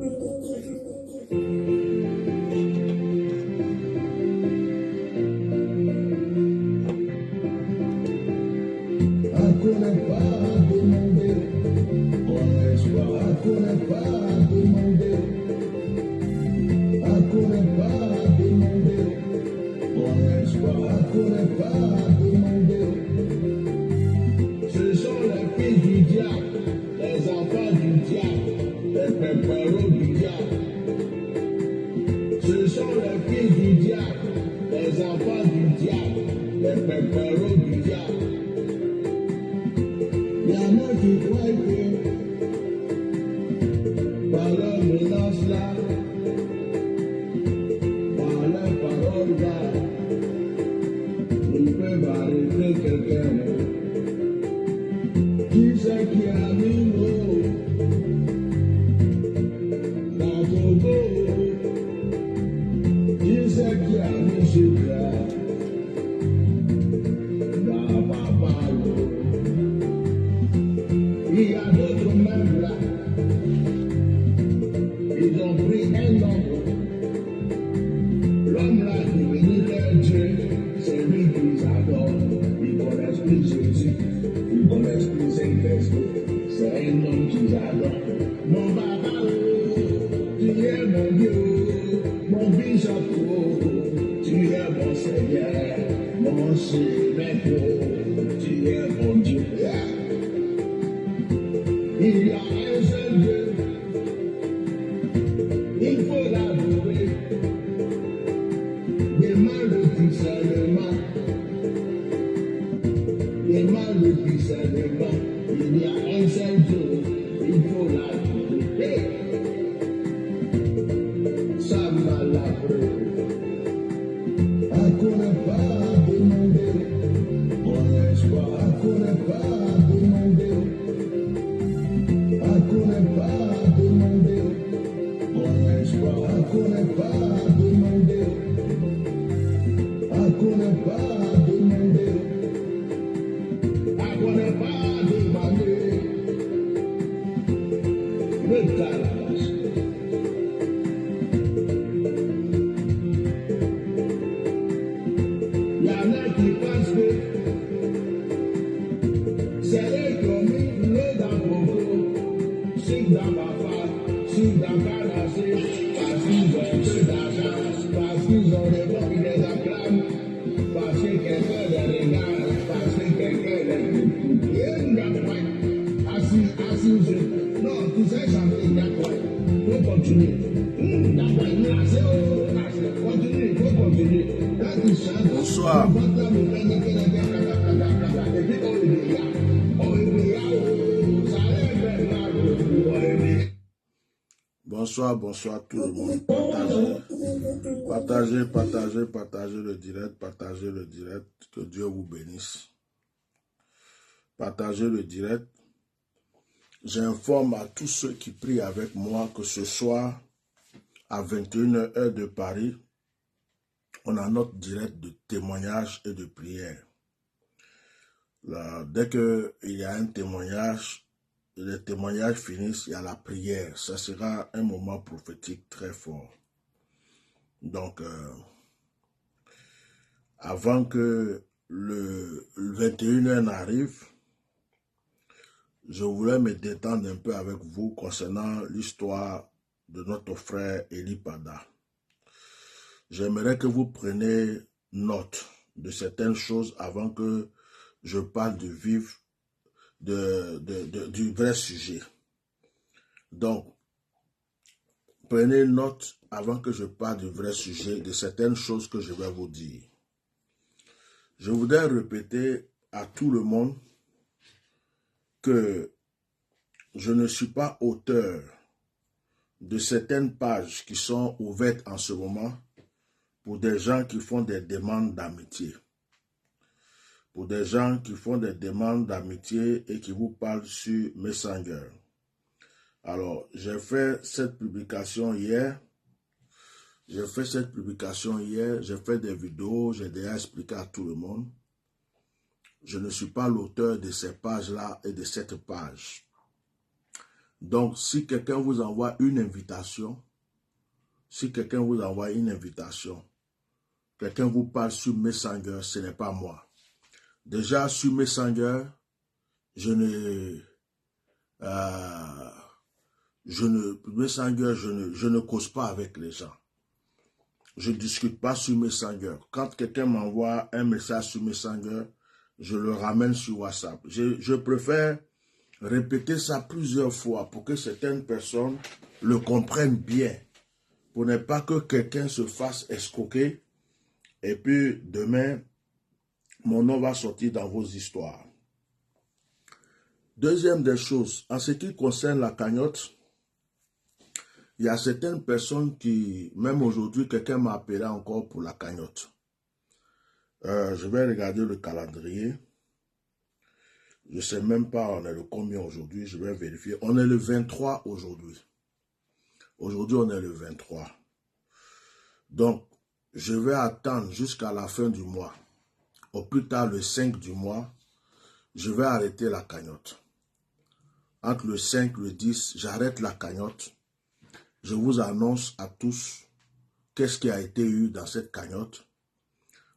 Ce sont les fils du diable, les enfants du diable, les péperos du diable. Ce sont les fils du diable, les enfants du diable, les péperos du diable. Il y en a qui croient que par leur menace là, par leur parole là, ils peuvent arrêter quelqu'un. Qui c'est qui a mis l'eau dans ton dos? Qui c'est qui a mis ce gras dans ma balle? Il y a d'autres même là. Ils ont pris un homme. L'homme là qui venait leur Dieu, c'est lui qu'ils adorent. Ils connaissent plus Jésus. Ils connaissent plus Saint-Esprit. C'est un homme qu'ils adorent. Mon papa, tu es mon Dieu, mon bishop, tu es mon Seigneur, mon Sauveur, tu es mon Dieu. Il y a un seul Dieu, il faut l'adorer. Demande le discernement, demande le discernement. Il y a un seul Dieu, il faut l'adorer. Ça m'a labré. Hakuna pas demandé, mon espoir, hakuna pas demandé. Hakuna pas demandé, mon espoir, hakuna pas demandé. Hakuna pas demandé, hakuna pas demandé. Le calabash. Il y en a qui pensent que c'est eux qui ont mis l'eau dans ton dos, sucre dans ma femme, sucre dans ta nacée, parce qu'ils ont un peu d'argent, parce qu'ils ont des gens qui les acclament, parce que quelqu'un les regarde, parce que quelqu'un les écoute. Et il n'y a pas assis, non, tu sais chanter, il n'y a pas. Il faut continuer. Continue, il faut continuer. Bonsoir. Bonsoir, bonsoir tout le monde. Partagez le direct, partagez le direct. Que Dieu vous bénisse. Partagez le direct. J'informe à tous ceux qui prient avec moi que ce soir, à 21h heure de Paris, on a notre direct de témoignage et de prière. Là, dès qu'il y a un témoignage, les témoignages finissent, il y a la prière. Ça sera un moment prophétique très fort. Donc, avant que le 21h n'arrive, je voulais me détendre un peu avec vous concernant l'histoire de notre frère Eli Pada. J'aimerais que vous preniez note de certaines choses avant que je parle du vif, du vrai sujet. Donc, prenez note avant que je parle du vrai sujet de certaines choses que je vais vous dire. Je voudrais répéter à tout le monde que je ne suis pas auteur de certaines pages qui sont ouvertes en ce moment pour des gens qui font des demandes d'amitié. Pour des gens qui font des demandes d'amitié et qui vous parlent sur Messenger. Alors, j'ai fait cette publication hier. J'ai fait des vidéos, j'ai déjà expliqué à tout le monde. Je ne suis pas l'auteur de ces pages-là et de cette page. Donc, si quelqu'un vous envoie une invitation, quelqu'un vous parle sur Messenger, ce n'est pas moi. Déjà, sur Messenger, je ne cause pas avec les gens. Je ne discute pas sur Messenger. Quand quelqu'un m'envoie un message sur Messenger, je le ramène sur WhatsApp. Je préfère répéter ça plusieurs fois pour que certaines personnes le comprennent bien. Pour ne pas que quelqu'un se fasse escroquer et puis demain, mon nom va sortir dans vos histoires. Deuxième des choses, en ce qui concerne la cagnotte, il y a certaines personnes qui, même aujourd'hui, quelqu'un m'a appelé encore pour la cagnotte. Je vais regarder le calendrier. Je ne sais même pas on est le combien aujourd'hui, je vais vérifier. On est le 23 aujourd'hui. Aujourd'hui, on est le 23. Donc, je vais attendre jusqu'à la fin du mois. Au plus tard, le 5 du mois, je vais arrêter la cagnotte. Entre le 5 et le 10, j'arrête la cagnotte. Je vous annonce à tous qu'est-ce qui a été eu dans cette cagnotte.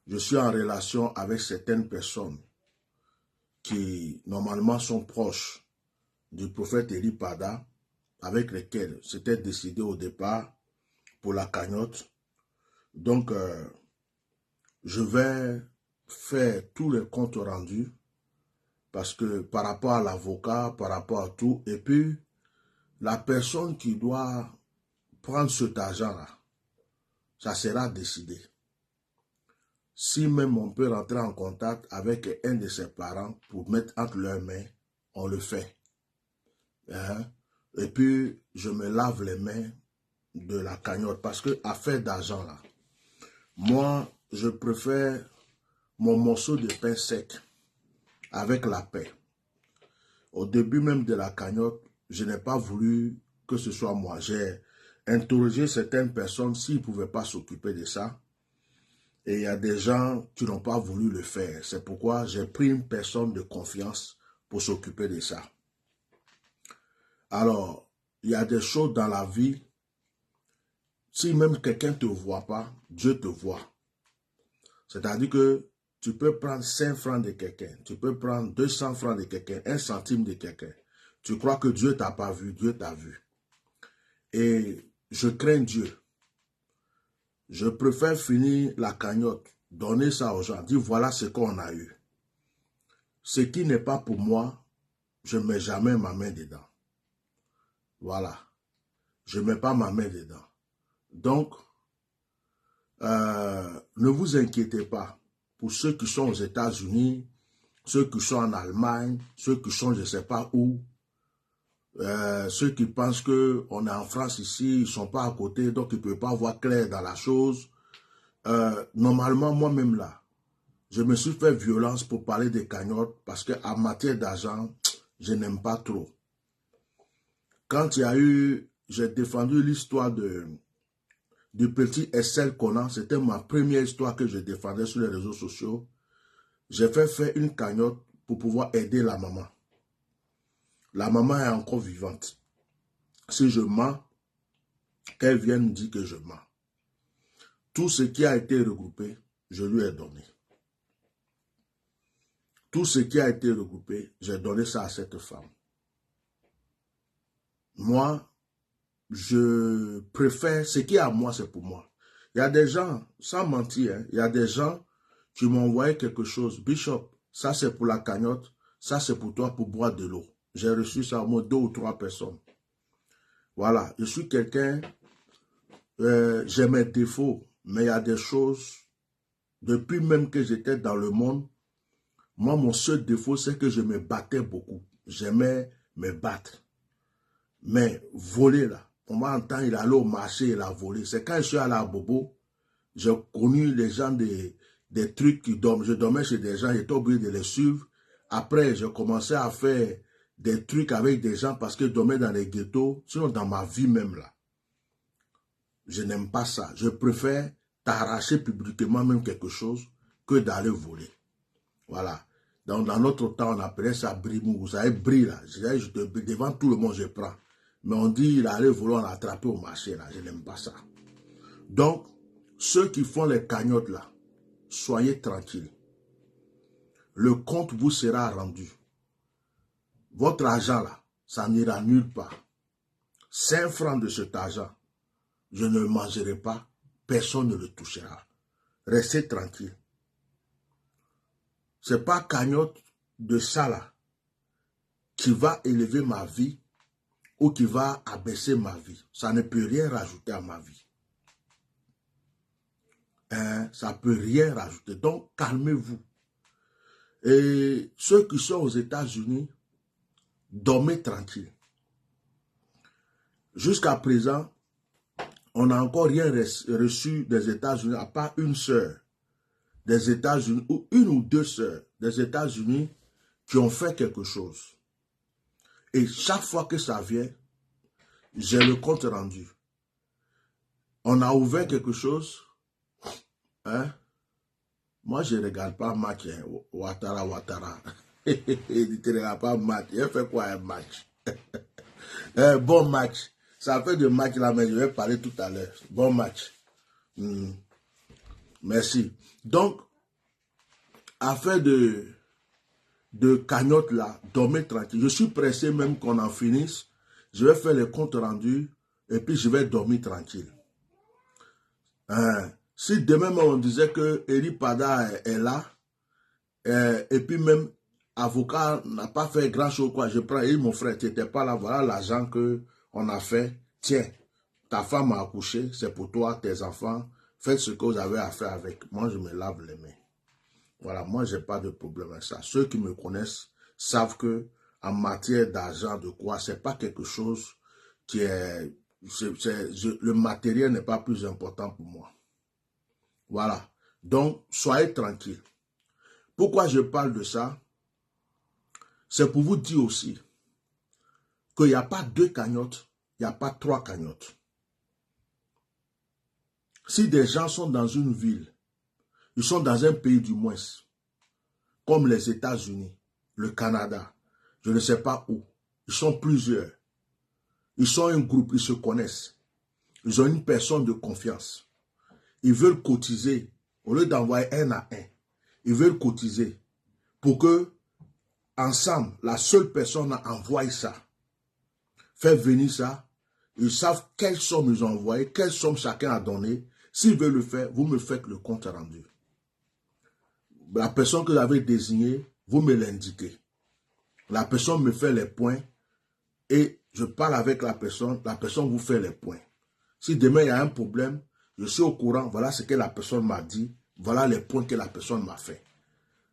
Je suis en relation avec certaines personnes qui, normalement, sont proches du prophète Eli Pada, avec lesquels c'était décidé au départ pour la cagnotte. Donc, je vais faire tous les comptes rendus parce que par rapport à l'avocat, par rapport à tout, et puis la personne qui doit prendre cet argent-là, ça sera décidé. Si même on peut rentrer en contact avec un de ses parents pour mettre entre leurs mains, on le fait. Hein? Et puis, je me lave les mains de la cagnotte parce que affaire d'argent là, moi, je préfère mon morceau de pain sec avec la paix. Au début même de la cagnotte, je n'ai pas voulu que ce soit moi. J'ai interrogé certaines personnes s'ils ne pouvaient pas s'occuper de ça. Et il y a des gens qui n'ont pas voulu le faire. C'est pourquoi j'ai pris une personne de confiance pour s'occuper de ça. Alors, il y a des choses dans la vie, si même quelqu'un ne te voit pas, Dieu te voit. C'est-à-dire que tu peux prendre 5 francs de quelqu'un, tu peux prendre 200 francs de quelqu'un, 1 centime de quelqu'un. Tu crois que Dieu ne t'a pas vu, Dieu t'a vu. Et je crains Dieu. Je préfère finir la cagnotte, donner ça aux gens, dire voilà ce qu'on a eu. Ce qui n'est pas pour moi, je ne mets jamais ma main dedans. Voilà. Je ne mets pas ma main dedans. Donc, ne vous inquiétez pas. Pour ceux qui sont aux États-Unis, ceux qui sont en Allemagne, ceux qui sont je ne sais pas où, ceux qui pensent qu'on est en France ici, ils ne sont pas à côté, donc ils ne peuvent pas voir clair dans la chose. Normalement, moi-même là, je me suis fait violence pour parler des cagnottes parce qu'en matière d'argent, je n'aime pas trop. Quand il y a eu, j'ai défendu l'histoire du petit SL Conan, c'était ma première histoire que je défendais sur les réseaux sociaux. J'ai fait faire une cagnotte pour pouvoir aider la maman. La maman est encore vivante. Si je mens, qu'elle vienne me dire que je mens. Tout ce qui a été regroupé, je lui ai donné. Tout ce qui a été regroupé, j'ai donné ça à cette femme. Moi, je préfère, ce qui est à moi, c'est pour moi. Il y a des gens, sans mentir, hein, il y a des gens qui m'ont envoyé quelque chose. Bishop, ça c'est pour la cagnotte, ça c'est pour toi pour boire de l'eau. J'ai reçu ça au moins 2 ou 3 personnes. Voilà, je suis quelqu'un, j'ai mes défauts, mais il y a des choses, depuis même que j'étais dans le monde, moi mon seul défaut c'est que je me battais beaucoup. J'aimais me battre. Mais voler là, on m'entend, il allait au marché, il a volé. C'est quand je suis allé à Bobo, j'ai connu les gens des trucs qui dorment. Je dormais chez des gens, j'étais obligé de les suivre. Après, j'ai commencé à faire des trucs avec des gens parce que je dormais dans les ghettos. Sinon, dans ma vie même là, je n'aime pas ça. Je préfère t'arracher publiquement même quelque chose que d'aller voler. Voilà. Donc, dans notre temps, on appelait ça brimou. Vous savez, bris là. Devant tout le monde, je prends. Mais on dit il allait vouloir l'attraper au marché, là. Je n'aime pas ça. Donc, ceux qui font les cagnottes, là, soyez tranquilles. Le compte vous sera rendu. Votre argent, là, ça n'ira nulle part. 5 francs de cet argent, je ne le mangerai pas. Personne ne le touchera. Restez tranquille. Ce n'est pas cagnotte de ça, là, qui va élever ma vie ou qui va abaisser ma vie. Ça ne peut rien rajouter à ma vie. Ça ne peut rien rajouter. Donc, calmez-vous. Et ceux qui sont aux États-Unis, dormez tranquille. Jusqu'à présent, on n'a encore rien reçu des États-Unis, à part une sœur des États-Unis, ou une ou deux sœurs des États-Unis qui ont fait quelque chose. Et chaque fois que ça vient, j'ai le compte rendu. On a ouvert quelque chose. Hein? Moi, je ne regarde pas match. Hein? Ouattara. Il ne te regarde pas match. Il fait quoi un match? Bon match. Ça fait de match là, mais je vais parler tout à l'heure. Bon match. Merci. Donc, afin de cagnotte là, dormez tranquille. Je suis pressé même qu'on en finisse. Je vais faire les comptes rendus et puis je vais dormir tranquille. Si demain on disait que Eri Pada est là, et puis même avocat n'a pas fait grand chose, quoi. Je prends, mon frère, tu n'étais pas là, voilà l'argent qu'on a fait. Tiens, ta femme a accouché, c'est pour toi, tes enfants, faites ce que vous avez à faire avec. Moi, je me lave les mains. Voilà, moi, je n'ai pas de problème avec ça. Ceux qui me connaissent savent que en matière d'argent, de quoi, c'est pas quelque chose qui est... le matériel n'est pas plus important pour moi. Voilà. Donc, soyez tranquille. Pourquoi je parle de ça? C'est pour vous dire aussi qu'il n'y a pas 2 cagnottes, il n'y a pas 3 cagnottes. Si des gens sont dans une ville, ils sont dans un pays du moins, comme les États-Unis, le Canada, je ne sais pas où, ils sont plusieurs. Ils sont un groupe, ils se connaissent. Ils ont une personne de confiance. Ils veulent cotiser, au lieu d'envoyer 1 à 1, ils veulent cotiser pour que, ensemble, la seule personne a envoyé ça. Faire venir ça, ils savent quelle somme ils ont envoyé, quelle somme chacun a donné. S'ils veulent le faire, vous me faites le compte rendu. La personne que vous avez désignée, vous me l'indiquez. La personne me fait les points et je parle avec la personne vous fait les points. Si demain il y a un problème, je suis au courant, voilà ce que la personne m'a dit, voilà les points que la personne m'a fait.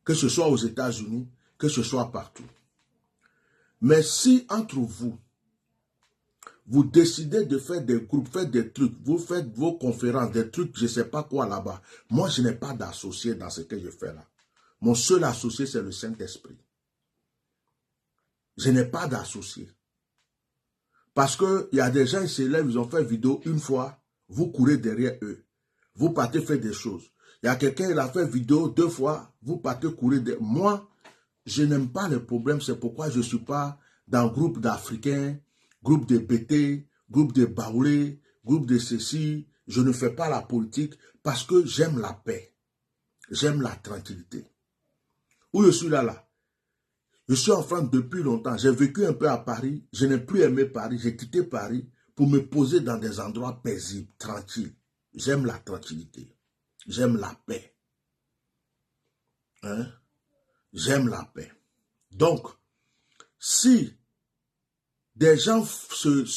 Que ce soit aux États-Unis, que ce soit partout. Mais si entre vous, vous décidez de faire des groupes, faire des trucs, vous faites vos conférences, des trucs, je ne sais pas quoi là-bas. Moi, je n'ai pas d'associé dans ce que je fais là. Mon seul associé, c'est le Saint-Esprit. Je n'ai pas d'associé. Parce qu'il y a des gens, ils s'élèvent, ils ont fait vidéo une fois, vous courez derrière eux. Vous partez faire des choses. Il y a quelqu'un, il a fait vidéo 2 fois, vous partez courir derrière. Moi, je n'aime pas les problèmes, c'est pourquoi je ne suis pas dans le groupe d'Africains, groupe de BT, groupe de Baoulé, groupe de ceci. Je ne fais pas la politique parce que j'aime la paix. J'aime la tranquillité. Où je suis là. Je suis en France depuis longtemps. J'ai vécu un peu à Paris. Je n'ai plus aimé Paris. J'ai quitté Paris pour me poser dans des endroits paisibles, tranquilles. J'aime la tranquillité. J'aime la paix. Hein? J'aime la paix. Donc, si des gens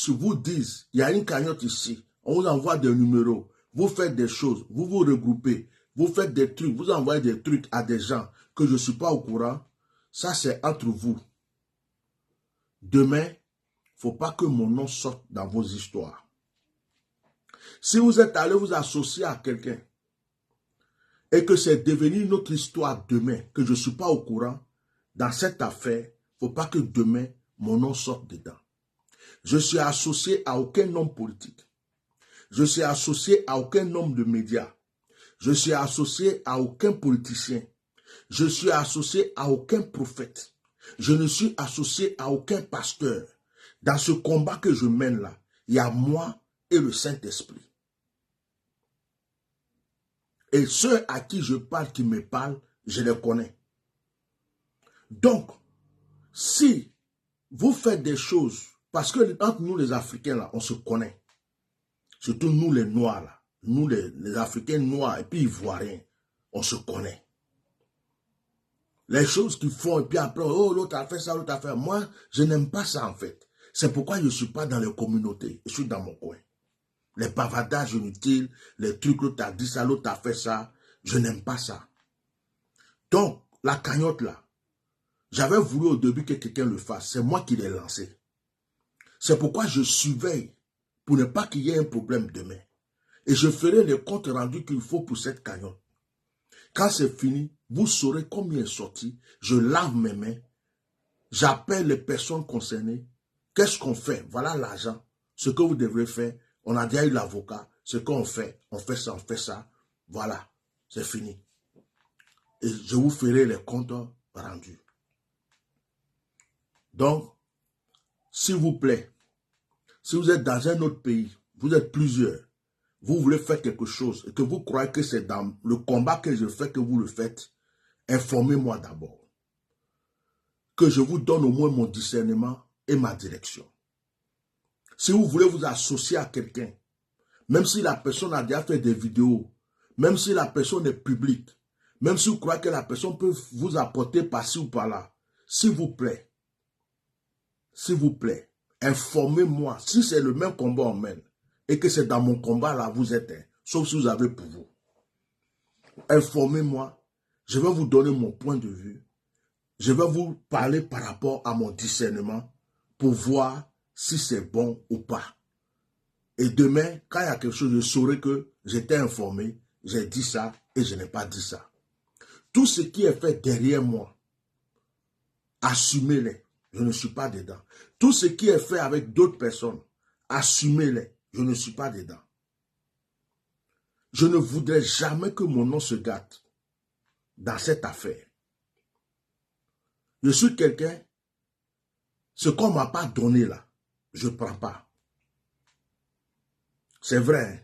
vous disent, il y a une cagnotte ici, on vous envoie des numéros, vous faites des choses, vous vous regroupez, vous faites des trucs, vous envoyez des trucs à des gens que je ne suis pas au courant, ça c'est entre vous. Demain, il ne faut pas que mon nom sorte dans vos histoires. Si vous êtes allé vous associer à quelqu'un et que c'est devenu notre histoire demain, que je ne suis pas au courant, dans cette affaire, il ne faut pas que demain, mon nom sorte dedans. Je suis associé à aucun homme politique. Je suis associé à aucun homme de médias. Je suis associé à aucun politicien. Je suis associé à aucun prophète. Je ne suis associé à aucun pasteur. Dans ce combat que je mène là, il y a moi et le Saint-Esprit. Et ceux à qui je parle, qui me parlent, je les connais. Donc, si vous faites des choses, parce que entre nous les Africains là, on se connaît. Surtout nous les Noirs là. Nous les Africains noirs et puis Ivoiriens, on se connaît. Les choses qu'ils font et puis après, oh l'autre a fait ça, l'autre a fait ça. Moi, je n'aime pas ça en fait. C'est pourquoi je ne suis pas dans les communautés. Je suis dans mon coin. Les bavardages inutiles, les trucs, l'autre a dit ça, l'autre a fait ça. Je n'aime pas ça. Donc, la cagnotte là, j'avais voulu au début que quelqu'un le fasse. C'est moi qui l'ai lancé. C'est pourquoi je surveille pour ne pas qu'il y ait un problème demain. Et je ferai les comptes rendus qu'il faut pour cette cagnotte. Quand c'est fini, vous saurez combien est sorti. Je lave mes mains. J'appelle les personnes concernées. Qu'est-ce qu'on fait? Voilà l'argent. Ce que vous devrez faire. On a déjà eu l'avocat. Ce qu'on fait, on fait ça, on fait ça. Voilà, c'est fini. Et je vous ferai les comptes rendus. Donc, s'il vous plaît, si vous êtes dans un autre pays, vous êtes plusieurs, vous voulez faire quelque chose et que vous croyez que c'est dans le combat que je fais que vous le faites, informez-moi d'abord. Que je vous donne au moins mon discernement et ma direction. Si vous voulez vous associer à quelqu'un, même si la personne a déjà fait des vidéos, même si la personne est publique, même si vous croyez que la personne peut vous apporter par-ci ou par-là, s'il vous plaît, informez-moi si c'est le même combat on mène et que c'est dans mon combat là vous êtes, sauf si vous avez pour vous. Informez-moi, je vais vous donner mon point de vue, je vais vous parler par rapport à mon discernement pour voir si c'est bon ou pas. Et demain, quand il y a quelque chose, je saurai que j'étais informé, j'ai dit ça et je n'ai pas dit ça. Tout ce qui est fait derrière moi, assumez-les, je ne suis pas dedans. Tout ce qui est fait avec d'autres personnes, assumez-les, je ne suis pas dedans. Je ne voudrais jamais que mon nom se gâte dans cette affaire. Je suis quelqu'un, ce qu'on ne m'a pas donné là, je ne prends pas. C'est vrai. Hein?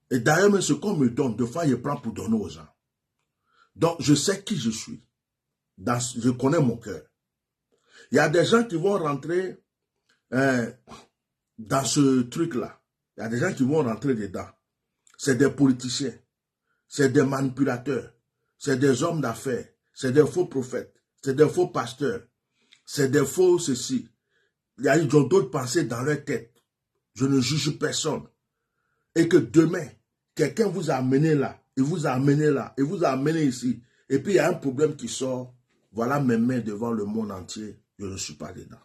Et d'ailleurs, même ce qu'on me donne, de fois, je prends pour donner aux gens. Donc, je sais qui je suis. Je connais mon cœur. Il y a des gens qui vont rentrer dans ce truc-là. Il y a des gens qui vont rentrer dedans. C'est des politiciens. C'est des manipulateurs. C'est des hommes d'affaires. C'est des faux prophètes. C'est des faux pasteurs. C'est des faux ceci. Ils ont d'autres pensées dans leur tête. Je ne juge personne. Et que demain, quelqu'un vous a amené là, il vous a amené là, il vous a amené ici. Et puis il y a un problème qui sort. Voilà mes mains devant le monde entier. Je ne suis pas dedans.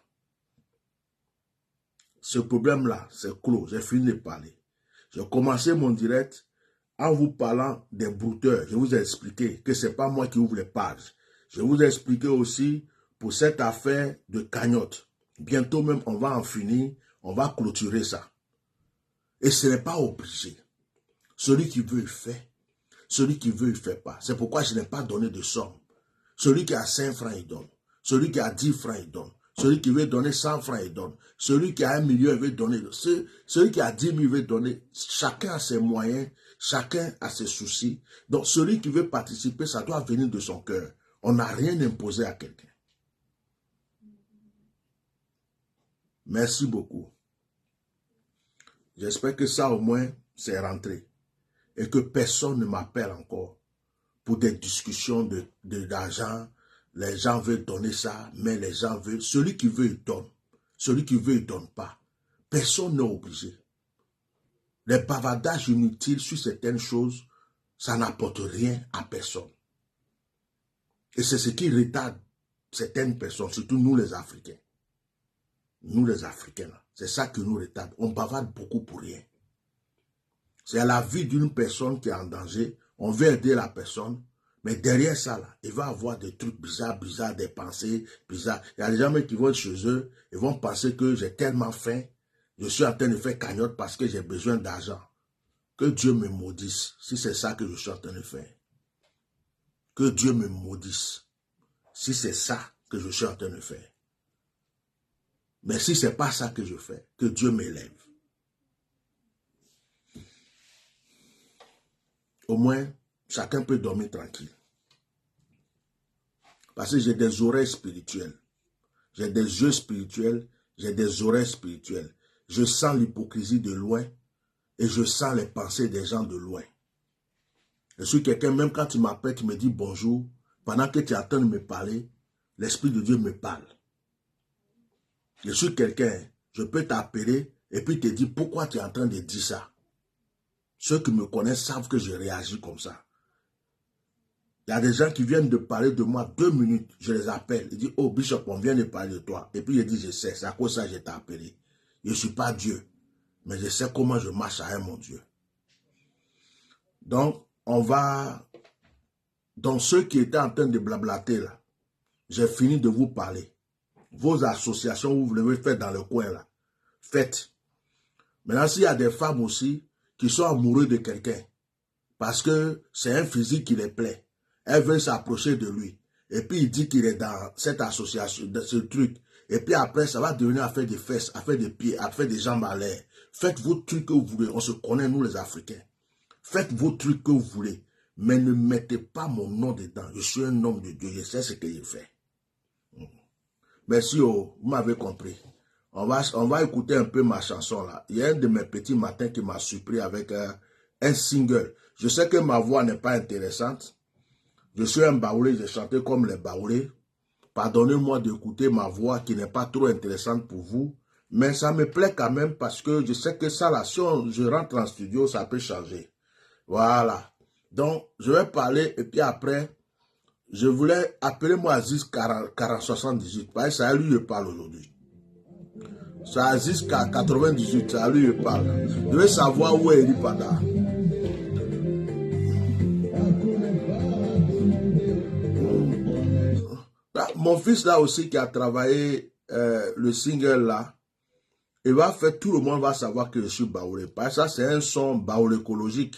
Ce problème-là, c'est clos. J'ai fini de parler. J'ai commencé mon direct en vous parlant des brouteurs. Je vous ai expliqué que ce n'est pas moi qui ouvre les pages. Je vous ai expliqué aussi pour cette affaire de cagnotte. Bientôt même, on va en finir. On va clôturer ça. Et ce n'est pas obligé. Celui qui veut, il fait. Celui qui veut, il ne fait pas. C'est pourquoi je n'ai pas donné de somme. Celui qui a 5 francs, il donne. Celui qui a 10 francs, il donne. Celui qui veut donner 100 francs, il donne. Celui qui a 1 million, il veut donner. Celui qui a 10 000, il veut donner. Chacun a ses moyens. Chacun a ses soucis. Donc, celui qui veut participer, ça doit venir de son cœur. On n'a rien imposé à quelqu'un. Merci beaucoup. J'espère que ça, au moins, c'est rentré. Et que personne ne m'appelle encore pour des discussions d'argent. Les gens veulent donner ça, mais les gens veulent. Celui qui veut, il donne. Celui qui veut, il ne donne pas. Personne n'est obligé. Les bavardages inutiles sur certaines choses, ça n'apporte rien à personne. Et c'est ce qui retarde certaines personnes, surtout nous les Africains. Nous les Africains, c'est ça qui nous retarde. On bavarde beaucoup pour rien. C'est la vie d'une personne qui est en danger. On veut aider la personne. Mais derrière ça, là, il va avoir des trucs bizarres, des pensées bizarres. Il y a des gens qui vont chez eux, ils vont penser que j'ai tellement faim, je suis en train de faire cagnotte parce que j'ai besoin d'argent. Que Dieu me maudisse, si c'est ça que je suis en train de faire. Que Dieu me maudisse, si c'est ça que je suis en train de faire. Mais si ce n'est pas ça que je fais, que Dieu m'élève. Au moins, chacun peut dormir tranquille. Parce que j'ai des oreilles spirituelles. J'ai des yeux spirituels, j'ai des oreilles spirituelles. Je sens l'hypocrisie de loin et je sens les pensées des gens de loin. Je suis quelqu'un, même quand tu m'appelles, tu me dis bonjour, pendant que tu es en train de me parler, l'Esprit de Dieu me parle. Je suis quelqu'un, je peux t'appeler et puis te dire pourquoi tu es en train de dire ça. Ceux qui me connaissent savent que je réagis comme ça. Il y a des gens qui viennent de parler de moi 2 minutes, je les appelle. Ils disent, oh Bishop, on vient de parler de toi. Et puis je dis, je sais, c'est à cause de ça que je t'ai appelé. Je ne suis pas Dieu, mais je sais comment je marche avec mon Dieu. Donc, on va, dans ceux qui étaient en train de blablater là, j'ai fini de vous parler. Vos associations, vous voulez faire dans le coin là, faites. Maintenant, s'il y a des femmes aussi qui sont amoureuses de quelqu'un, parce que c'est un physique qui les plaît, elles veulent s'approcher de lui. Et puis il dit qu'il est dans cette association, dans ce truc. Et puis après, ça va devenir affaire des fesses, affaire des pieds, affaire des jambes à l'air. Faites vos trucs que vous voulez. On se connaît, nous les Africains. Faites vos trucs que vous voulez. Mais ne mettez pas mon nom dedans. Je suis un homme de Dieu. Je sais ce que je fais. Merci, vous m'avez compris. On va écouter un peu ma chanson là. Il y a un de mes petits matins qui m'a surpris avec un single. Je sais que ma voix n'est pas intéressante. Je suis un baoulé, j'ai chanté comme les baoulés. Pardonnez-moi d'écouter ma voix qui n'est pas trop intéressante pour vous. Mais ça me plaît quand même parce que je sais que ça là, si je rentre en studio, ça peut changer. Voilà. Donc, je vais parler et puis après, je voulais appeler moi Aziz 4078. Parce que c'est à lui que je parle aujourd'hui. C'est Aziz 98, c'est à lui que je parle. Je veux savoir où est Eli Pada. Mon fils là aussi qui a travaillé le single là, il va faire, tout le monde va savoir que je suis baoulé. Parce que ça c'est un son baoulé écologique.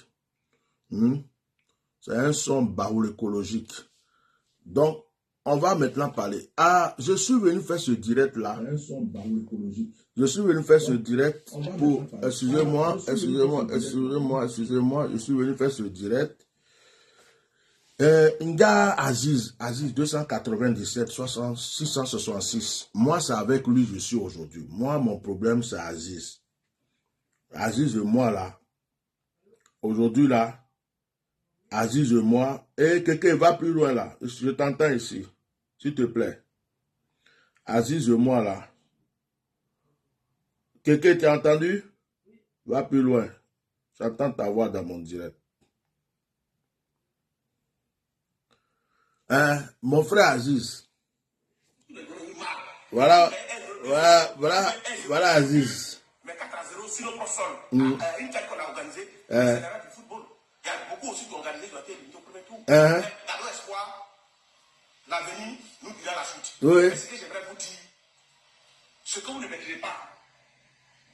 C'est un son baoulé écologique. Donc, on va maintenant parler. Ah, je suis venu faire ce direct là. Un son baoulé écologique. Je suis venu faire ce direct pour... Excusez-moi, je suis venu faire ce direct. Nga Aziz 297 666. Moi, c'est avec lui que je suis aujourd'hui. Moi, mon problème, c'est Aziz. Aziz et moi, là. Aujourd'hui, là. Aziz et moi. Et quelqu'un va plus loin, là. Je t'entends ici. S'il te plaît. Aziz et moi, là. Quelqu'un t'a entendu? Va plus loin. J'entends ta voix dans mon direct. Mon frère Aziz. Voilà Aziz. Mais 4-0, sinon pour sol. Une telle qu'on a organisée, c'est la du football. Il y a beaucoup aussi qui ont organisé qui ont été éliminés au premier tour. Dans l'espoir, l'avenir nous dira la suite. Oui. Mais ce que j'aimerais vous dire, ce que vous ne maîtrisez pas,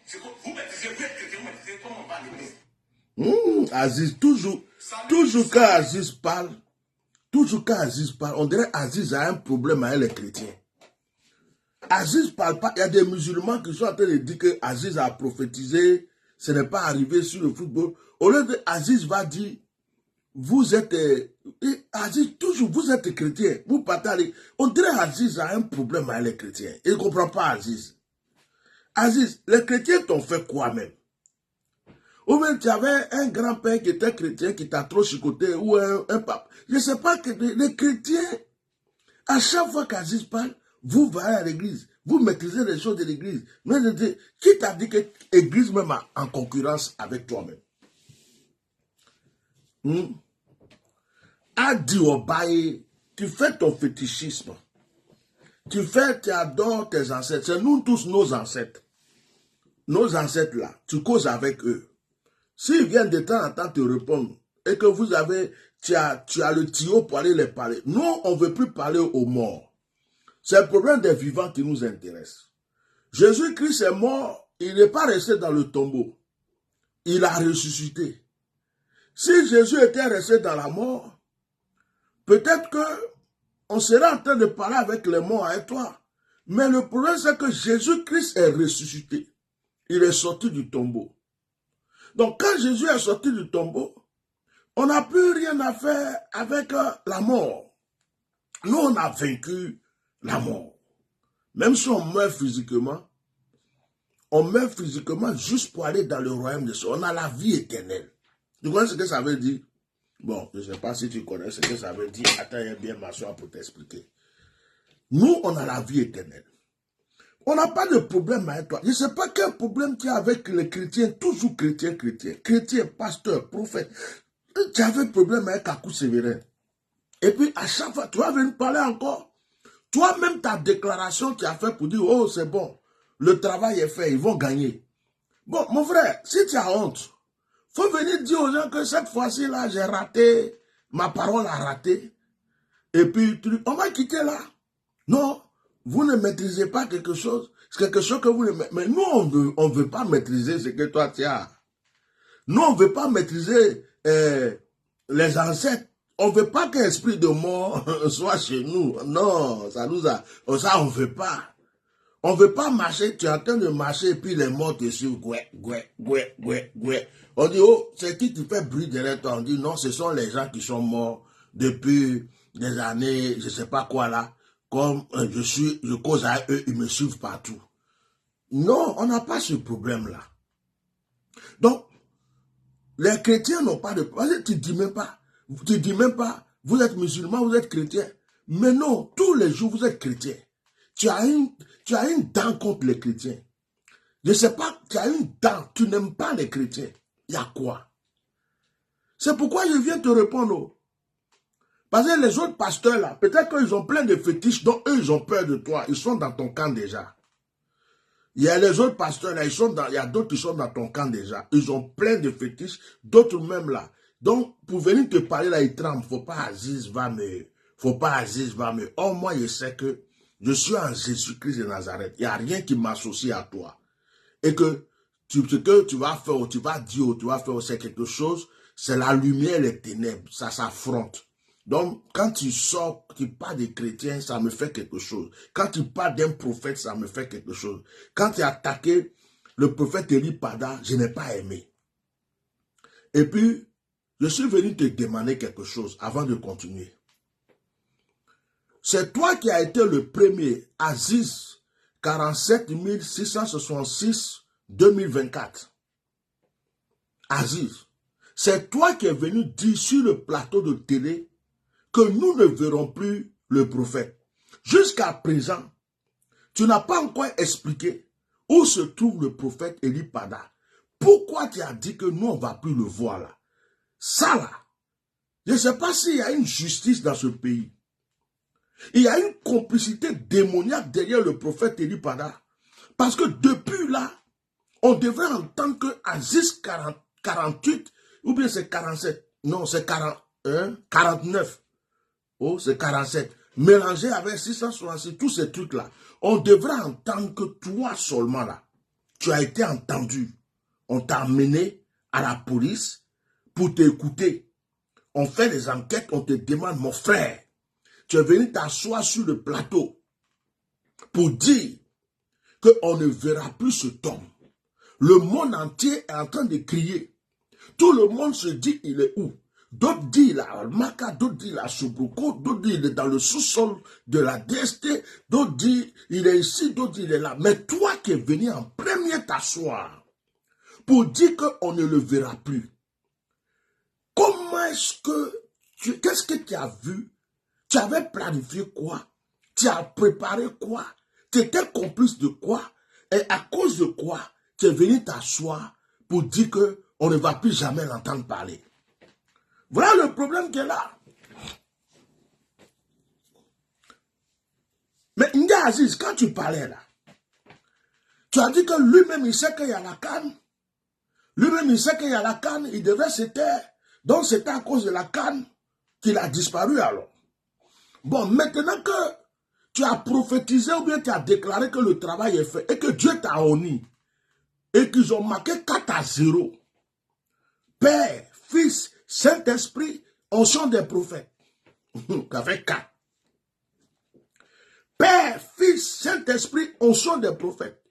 ce que vous maîtrisez, vous êtes chrétien, vous maîtrisez comment on va à l'église. Aziz, toujours quand Aziz parle, on dirait Aziz a un problème avec les chrétiens. Aziz parle pas, il y a des musulmans qui sont en train de dire que Aziz a prophétisé, ce n'est pas arrivé sur le football. Au lieu de Aziz va dire, vous êtes, Aziz, toujours, vous êtes chrétien, vous partagez. On dirait Aziz a un problème avec les chrétiens. Il ne comprend pas Aziz. Aziz, les chrétiens t'ont fait quoi même? Ou même tu avais un grand-père qui était chrétien qui t'a trop chicoté, ou un pape. Je ne sais pas que les chrétiens, à chaque fois qu'Aziz parle, vous allez à l'église, vous maîtrisez les choses de l'église. Mais qui t'a dit que l'église même est en concurrence avec toi-même? Adi Obaye, tu fais ton fétichisme. Tu adores tes ancêtres. C'est nous tous nos ancêtres. Nos ancêtres là, tu causes avec eux. S'ils viennent de temps en temps te répondre et que tu as le tuyau pour aller les parler. Nous, on ne veut plus parler aux morts. C'est le problème des vivants qui nous intéresse. Jésus-Christ est mort, il n'est pas resté dans le tombeau. Il a ressuscité. Si Jésus était resté dans la mort, peut-être qu'on serait en train de parler avec les morts avec toi. Mais le problème, c'est que Jésus-Christ est ressuscité. Il est sorti du tombeau. Donc, quand Jésus est sorti du tombeau, on n'a plus rien à faire avec la mort. Nous, on a vaincu la mort. Même si on meurt physiquement juste pour aller dans le royaume des cieux. On a la vie éternelle. Tu connais ce que ça veut dire? Bon, je ne sais pas si tu connais ce que ça veut dire. Attends, bien m'asseoir pour t'expliquer. Nous, on a la vie éternelle. On n'a pas de problème avec toi. Je ne sais pas quel problème tu as avec les chrétiens, toujours chrétiens, pasteurs, prophètes. Tu avais problème avec Kakou Sévérin. Et puis, à chaque fois, tu vas venir parler encore. Toi-même, ta déclaration tu as fait pour dire, oh, c'est bon, le travail est fait, ils vont gagner. Bon, mon frère, si tu as honte, faut venir dire aux gens que cette fois-ci, là, j'ai raté, ma parole a raté. Et puis, on va quitter là. Non, vous ne maîtrisez pas quelque chose. C'est quelque chose que vous ne maîtrisez. Mais nous, on ne veut pas maîtriser ce que toi, tu as. Nous, on ne veut pas maîtriser les ancêtres. On ne veut pas qu'un esprit de mort soit chez nous. Non, ça on ne veut pas. On ne veut pas marcher, tu es en train de marcher et puis les morts te suivent. On dit, oh, c'est qui fait bruit derrière toi? On dit, non, ce sont les gens qui sont morts depuis des années, je ne sais pas quoi là. Comme je cause à eux, ils me suivent partout. Non, on n'a pas ce problème-là. Donc, les chrétiens n'ont pas de problème. Tu ne dis même pas, vous êtes musulman, vous êtes chrétien. Mais non, tous les jours, vous êtes chrétien. Tu as une dent contre les chrétiens. Je ne sais pas, tu as une dent, tu n'aimes pas les chrétiens. Il y a quoi? C'est pourquoi je viens te répondre. Parce que les autres pasteurs là, peut-être qu'ils ont plein de fétiches, donc eux, ils ont peur de toi. Ils sont dans ton camp déjà. Il y a les autres pasteurs là, il y a d'autres qui sont dans ton camp déjà. Ils ont plein de fétiches, d'autres même là. Donc, pour venir te parler là, ils tremblent. Faut pas Aziz va me... Oh, moi, je sais que je suis en Jésus-Christ de Nazareth. Il n'y a rien qui m'associe à toi. Et que ce que tu vas faire, tu vas dire, tu vas faire, c'est quelque chose, c'est la lumière et les ténèbres. Ça s'affronte. Donc, quand tu sors, tu parles des chrétiens, ça me fait quelque chose. Quand tu parles d'un prophète, ça me fait quelque chose. Quand tu as attaqué le prophète Eli Pada, je n'ai pas aimé. Et puis, je suis venu te demander quelque chose avant de continuer. C'est toi qui as été le premier, Aziz 47 666 2024. Aziz, c'est toi qui es venu dire sur le plateau de télé que nous ne verrons plus le prophète. Jusqu'à présent, tu n'as pas encore expliqué où se trouve le prophète Eli Pada. Pourquoi tu as dit que nous, on ne va plus le voir là? Ça là, je ne sais pas s'il y a une justice dans ce pays. Il y a une complicité démoniaque derrière le prophète Eli Pada. Parce que depuis là, on devrait entendre que Aziz 48, ou bien c'est 47, non c'est 49. Oh, c'est 47. Mélangé avec 666, tous ces trucs-là. On devrait entendre que toi seulement là, tu as été entendu. On t'a amené à la police pour t'écouter. On fait des enquêtes, on te demande, mon frère, tu es venu t'asseoir sur le plateau pour dire qu'on ne verra plus cet homme. Le monde entier est en train de crier. Tout le monde se dit, il est où? D'autres disent là, Almaka, d'autres disent là, Sobroko, d'autres disent il est dans le sous-sol de la DST, d'autres disent il est ici, d'autres disent il est là. Mais toi qui es venu en premier t'asseoir pour dire qu'on ne le verra plus, comment est-ce que, qu'est-ce que tu as vu? Tu avais planifié quoi? Tu as préparé quoi? Tu étais complice de quoi? Et à cause de quoi tu es venu t'asseoir pour dire qu'on ne va plus jamais l'entendre parler? Voilà le problème qui est là. Mais Nga Aziz, quand tu parlais là, tu as dit que lui-même il sait qu'il y a la canne. Lui-même il sait qu'il y a la canne, il devrait se taire. Donc c'était à cause de la canne qu'il a disparu alors. Bon, maintenant que tu as prophétisé ou bien tu as déclaré que le travail est fait et que Dieu t'a honni et qu'ils ont marqué 4-0. Père, Fils, Saint-Esprit, onction des prophètes. Avec 4. Père, Fils, Saint-Esprit, on sont des prophètes.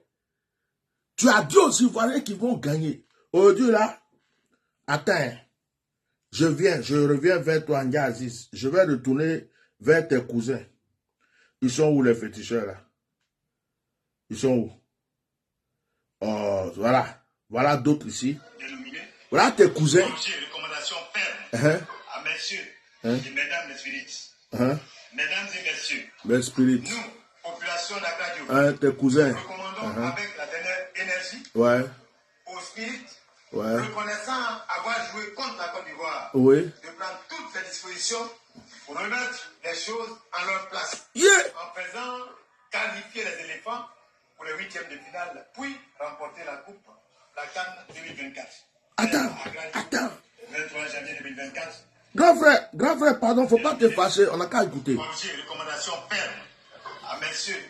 Tu as dit aux Ivoiriens qu'ils vont gagner. Aujourd'hui, là, attends, je reviens vers toi, Anga Aziz. Je vais retourner vers tes cousins. Ils sont où les féticheurs, là? Ils sont où? Oh, voilà d'autres ici. Voilà tes cousins. Recommandation ferme à messieurs et mesdames les spirites. Mesdames et messieurs, les spirites. Nous, population d'Akradio, tes cousins. Recommandons avec la dernière énergie aux spirites, reconnaissant avoir joué contre la Côte d'Ivoire, de prendre toutes les dispositions pour remettre les choses en leur place. En faisant qualifier les éléphants pour les 8e de finale, puis remporter la coupe, la CAN 2024. Attends. 23 janvier 2024. Grand frère, pardon, faut pas te fâcher, on n'a qu'à écouter. Recommandation ferme à messieurs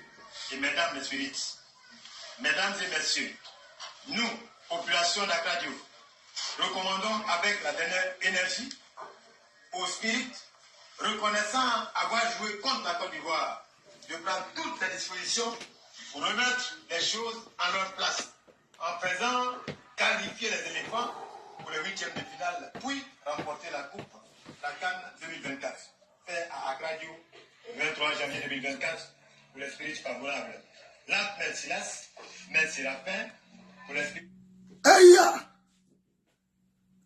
et mesdames les spirites. Mesdames et messieurs, nous, population d'Akradio, recommandons avec la dernière énergie aux spirites, reconnaissant avoir joué contre la Côte d'Ivoire, de prendre toutes les dispositions pour remettre les choses en leur place, en faisant qualifier les éléphants pour les 8e de finale, puis remporter la coupe, la CAN 2024, fait à Akradio, 23 janvier 2024, pour l'esprit favorable. L'acte Mercilas, merci la fin, pour l'esprit. Aïe!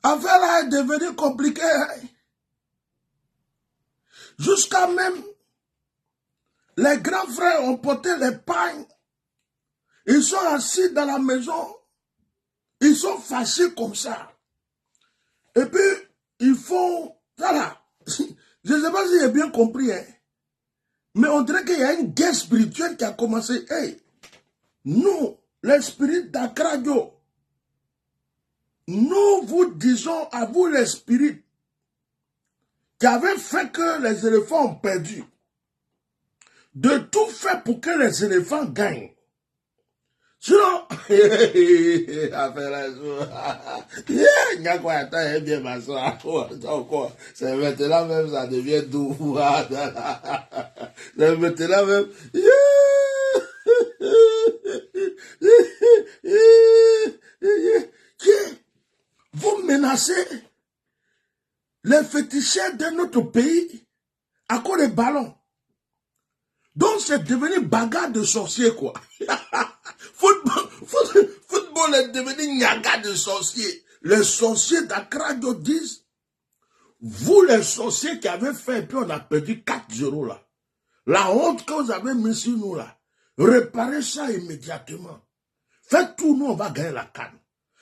Affaire là est devenue compliquée. Jusqu'à même, les grands frères ont porté les pagnes. Ils sont assis dans la maison. Ils sont fâchés comme ça. Et puis, ils font... Voilà. Je ne sais pas si j'ai bien compris. Mais on dirait qu'il y a une guerre spirituelle qui a commencé. Hey, nous, l'esprit d'Akradio, nous vous disons à vous l'esprit qui avait fait que les éléphants ont perdu, de tout faire pour que les éléphants gagnent. Sinon, c'est maintenant même, ça devient doux. C'est maintenant même. Vous menacez les féticheurs de notre pays à cause des ballons. Donc c'est devenu bagarre de sorciers, quoi. Football est devenu nyaga de sorciers. Les sorciers d'Akradio disent, vous les sorciers qui avez fait, et puis on a perdu 4-0 là. La honte que vous avez mis sur nous là, réparez ça immédiatement. Faites tout, nous on va gagner la CAN.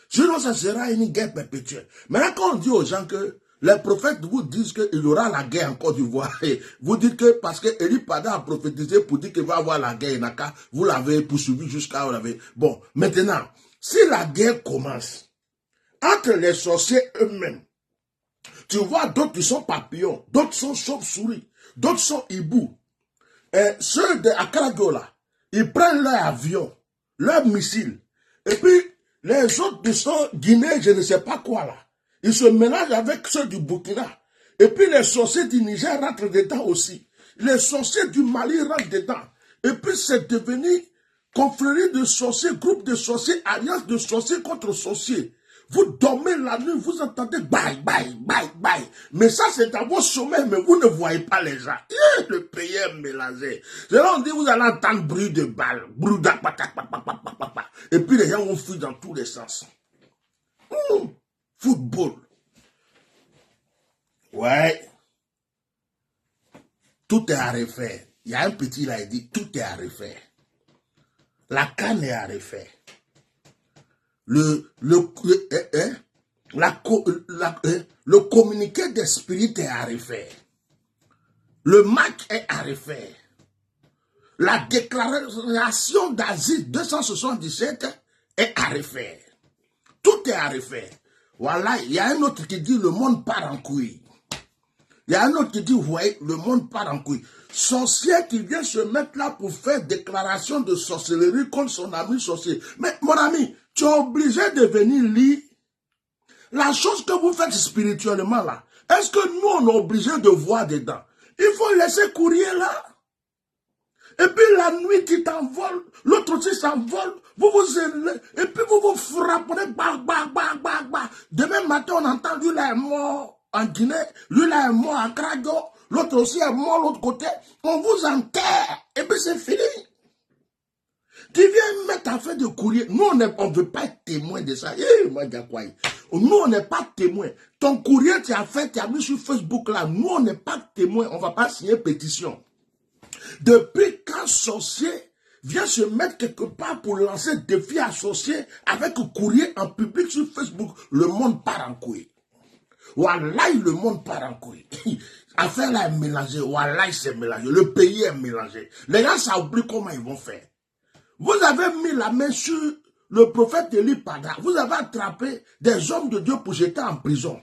Sinon ça sera une guerre perpétuelle. Maintenant quand on dit aux gens que les prophètes vous disent qu'il y aura la guerre en Côte d'Ivoire. Vous dites que parce que Eli Pada a prophétisé pour dire qu'il va y avoir la guerre, vous l'avez poursuivi jusqu'à où vous l'avez. Bon, maintenant, si la guerre commence entre les sorciers eux-mêmes, tu vois d'autres qui sont papillons, d'autres sont chauves-souris, d'autres sont hiboux. Et ceux de Akradio là, ils prennent leur avion, leur missile, et puis les autres qui sont guinéens, je ne sais pas quoi là. Ils se mélangent avec ceux du Burkina. Et puis les sorciers du Niger rentrent dedans aussi. Les sorciers du Mali rentrent dedans. Et puis c'est devenu confrérie de sorciers, groupe de sorciers, alliance de sorciers contre sorciers. Vous dormez la nuit, vous entendez bye, bye, bye, bye. Mais ça c'est dans vos sommeils, mais vous ne voyez pas les gens. Le pays est mélangé. C'est là on dit vous allez entendre bruit de balles. Et puis les gens vont fuir dans tous les sens. Football. Ouais. Tout est à refaire. Il y a un petit là, il dit, tout est à refaire. La CAN est à refaire. Le communiqué d'esprit est à refaire. Le match est à refaire. La déclaration d'Asie 277 est à refaire. Tout est à refaire. Voilà, il y a un autre qui dit le monde part en couille. Il y a un autre qui dit, vous voyez, le monde part en couille. Sorcier qui vient se mettre là pour faire déclaration de sorcellerie contre son ami sorcier. Mais mon ami, tu es obligé de venir lire la chose que vous faites spirituellement là. Est-ce que nous on est obligé de voir dedans? Il faut laisser courir là. Et puis la nuit, tu t'envoles, l'autre aussi s'envole, vous vous élevez, et puis vous vous frappez, bah. Demain matin, on entend, lui là est mort en Guinée, lui là est mort en Cradio, l'autre aussi est mort de l'autre côté, on vous enterre, et puis c'est fini. Tu viens mettre en fait de courrier. Nous, on ne veut pas être témoin de ça. Nous, on n'est pas témoin. Ton courrier, tu as fait, tu as mis sur Facebook là. Nous, on n'est pas témoin. On ne va pas signer pétition. Depuis qu'un sorcier vient se mettre quelque part pour lancer des défis associés avec un courrier en public sur Facebook, le monde part en couille. Wallahi, le monde part en couille. L'affaire là est mélangée. Wallahi, c'est mélangé. Le pays est mélangé. Les gens, ça oublie comment ils vont faire. Vous avez mis la main sur le prophète Élie Pada. Vous avez attrapé des hommes de Dieu pour jeter en prison.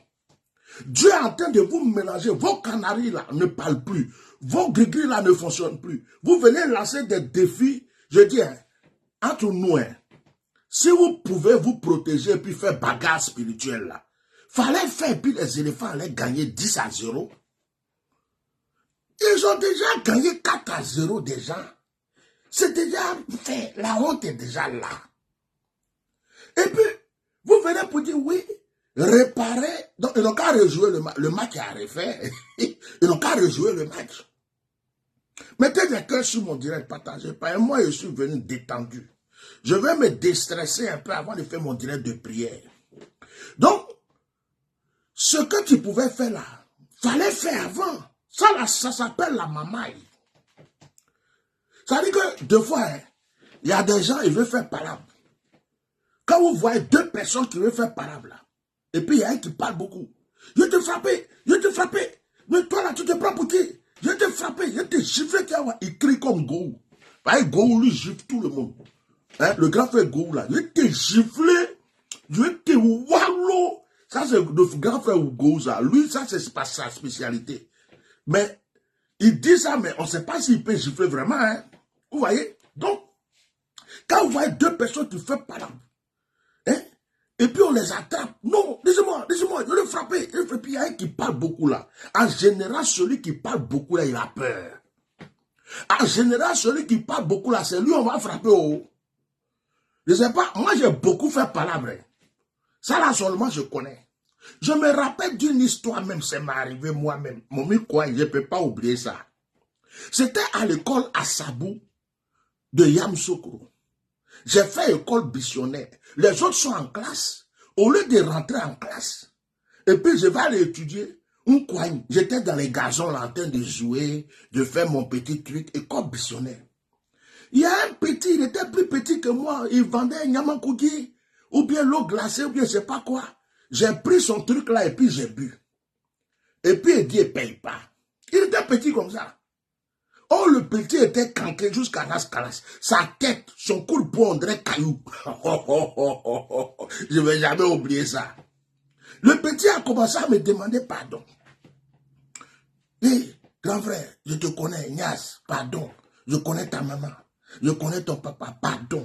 Dieu est en train de vous mélanger. Vos canaris là ne parlent plus. Vos gris-gris là ne fonctionnent plus. Vous venez lancer des défis. Je dis, entre nous, si vous pouvez vous protéger et puis faire bagarre spirituelle là, fallait faire, puis les éléphants allaient gagner 10 à 0. Ils ont déjà gagné 4 à 0 déjà. C'est déjà fait. La honte est déjà là. Et puis, vous venez pour dire oui, réparer. Donc, ils n'ont qu'à rejouer le match à refaire. Ils n'ont qu'à rejouer le match. Mettez des cœurs sur mon direct, partagez pas. Et moi, je suis venu détendu. Je vais me déstresser un peu avant de faire mon direct de prière. Donc, ce que tu pouvais faire là, fallait faire avant. Ça, là, ça s'appelle la mamaille. Ça veut dire que, deux fois, il y a des gens, ils veulent faire parable. Quand vous voyez deux personnes qui veulent faire parable, là, et puis il y a un qui parle beaucoup. Je te frappé. Mais toi là, tu te prends pour qui? Je te frappé, je te giflé. Il crie comme Gou. Pareil, Gou, lui, gifle tout le monde. Hein, le grand frère Gou, là, je te giflé, je te wallo. Ça, c'est le grand frère Gou, ça. Lui, ça, c'est pas sa spécialité. Mais, il dit ça, mais on ne sait pas s'il peut gifler vraiment, hein. Vous voyez? Donc, quand vous voyez deux personnes qui font parable, hein, et puis on les attrape, non, laissez-moi, je vais le frapper. Et puis il y a un qui parle beaucoup là. En général, celui qui parle beaucoup là, il a peur. En général, celui qui parle beaucoup là, c'est lui, on va frapper au haut. Je ne sais pas, moi j'ai beaucoup fait palabre. Ça là seulement je connais. Je me rappelle d'une histoire même, ça m'est arrivé moi-même. Mon quoi, je ne peux pas oublier ça. C'était à l'école à Sabou de Yamoussoukro. J'ai fait école missionnaire. Les autres sont en classe. Au lieu de rentrer en classe, et puis je vais aller étudier, j'étais dans les gazons là, en train de jouer, de faire mon petit truc, école missionnaire. Il y a un petit, il était plus petit que moi, il vendait un Nyamankougi, ou bien l'eau glacée, ou bien je sais pas quoi. J'ai pris son truc là et puis j'ai bu. Et puis il dit, il ne paye pas. Il était petit comme ça. Oh, le petit était canqué jusqu'à Las. Sa tête, son coup de poing, on dirait caillou. Je ne vais jamais oublier ça. Le petit a commencé à me demander pardon. Hé, grand frère, je te connais, Ignace, pardon. Je connais ta maman. Je connais ton papa, pardon.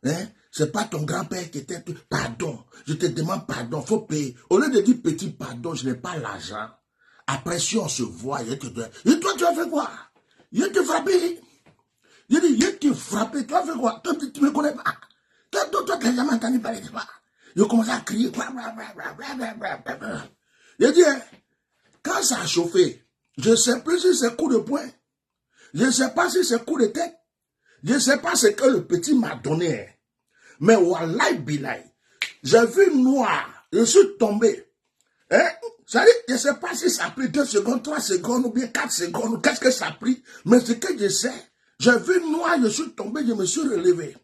Hein? C'est pas ton grand-père qui était... Pardon. Je te demande pardon, faut payer. Au lieu de dire petit pardon, je n'ai pas l'argent. Après, si on se voit, je te dis... Et toi, tu as fait quoi? Je te frappé. Je dis, je te frappé. Tu as fait quoi? Toi, tu me connais pas. Toi, tu n'as jamais entendu parler de moi. Je commence à crier. Je dis, quand ça a chauffé, je ne sais plus si c'est coup de poing. Je ne sais pas si c'est coup de tête. Je ne sais pas ce que le petit m'a donné. Mais wallahi bilahi, j'ai vu noir. Je suis tombé. Hein? Ça dit, je ne sais pas si ça a pris 2 secondes, 3 secondes ou bien 4 secondes, qu'est-ce que ça a pris. Mais ce que je sais, j'ai vu noir, je suis tombé, je me suis relevé.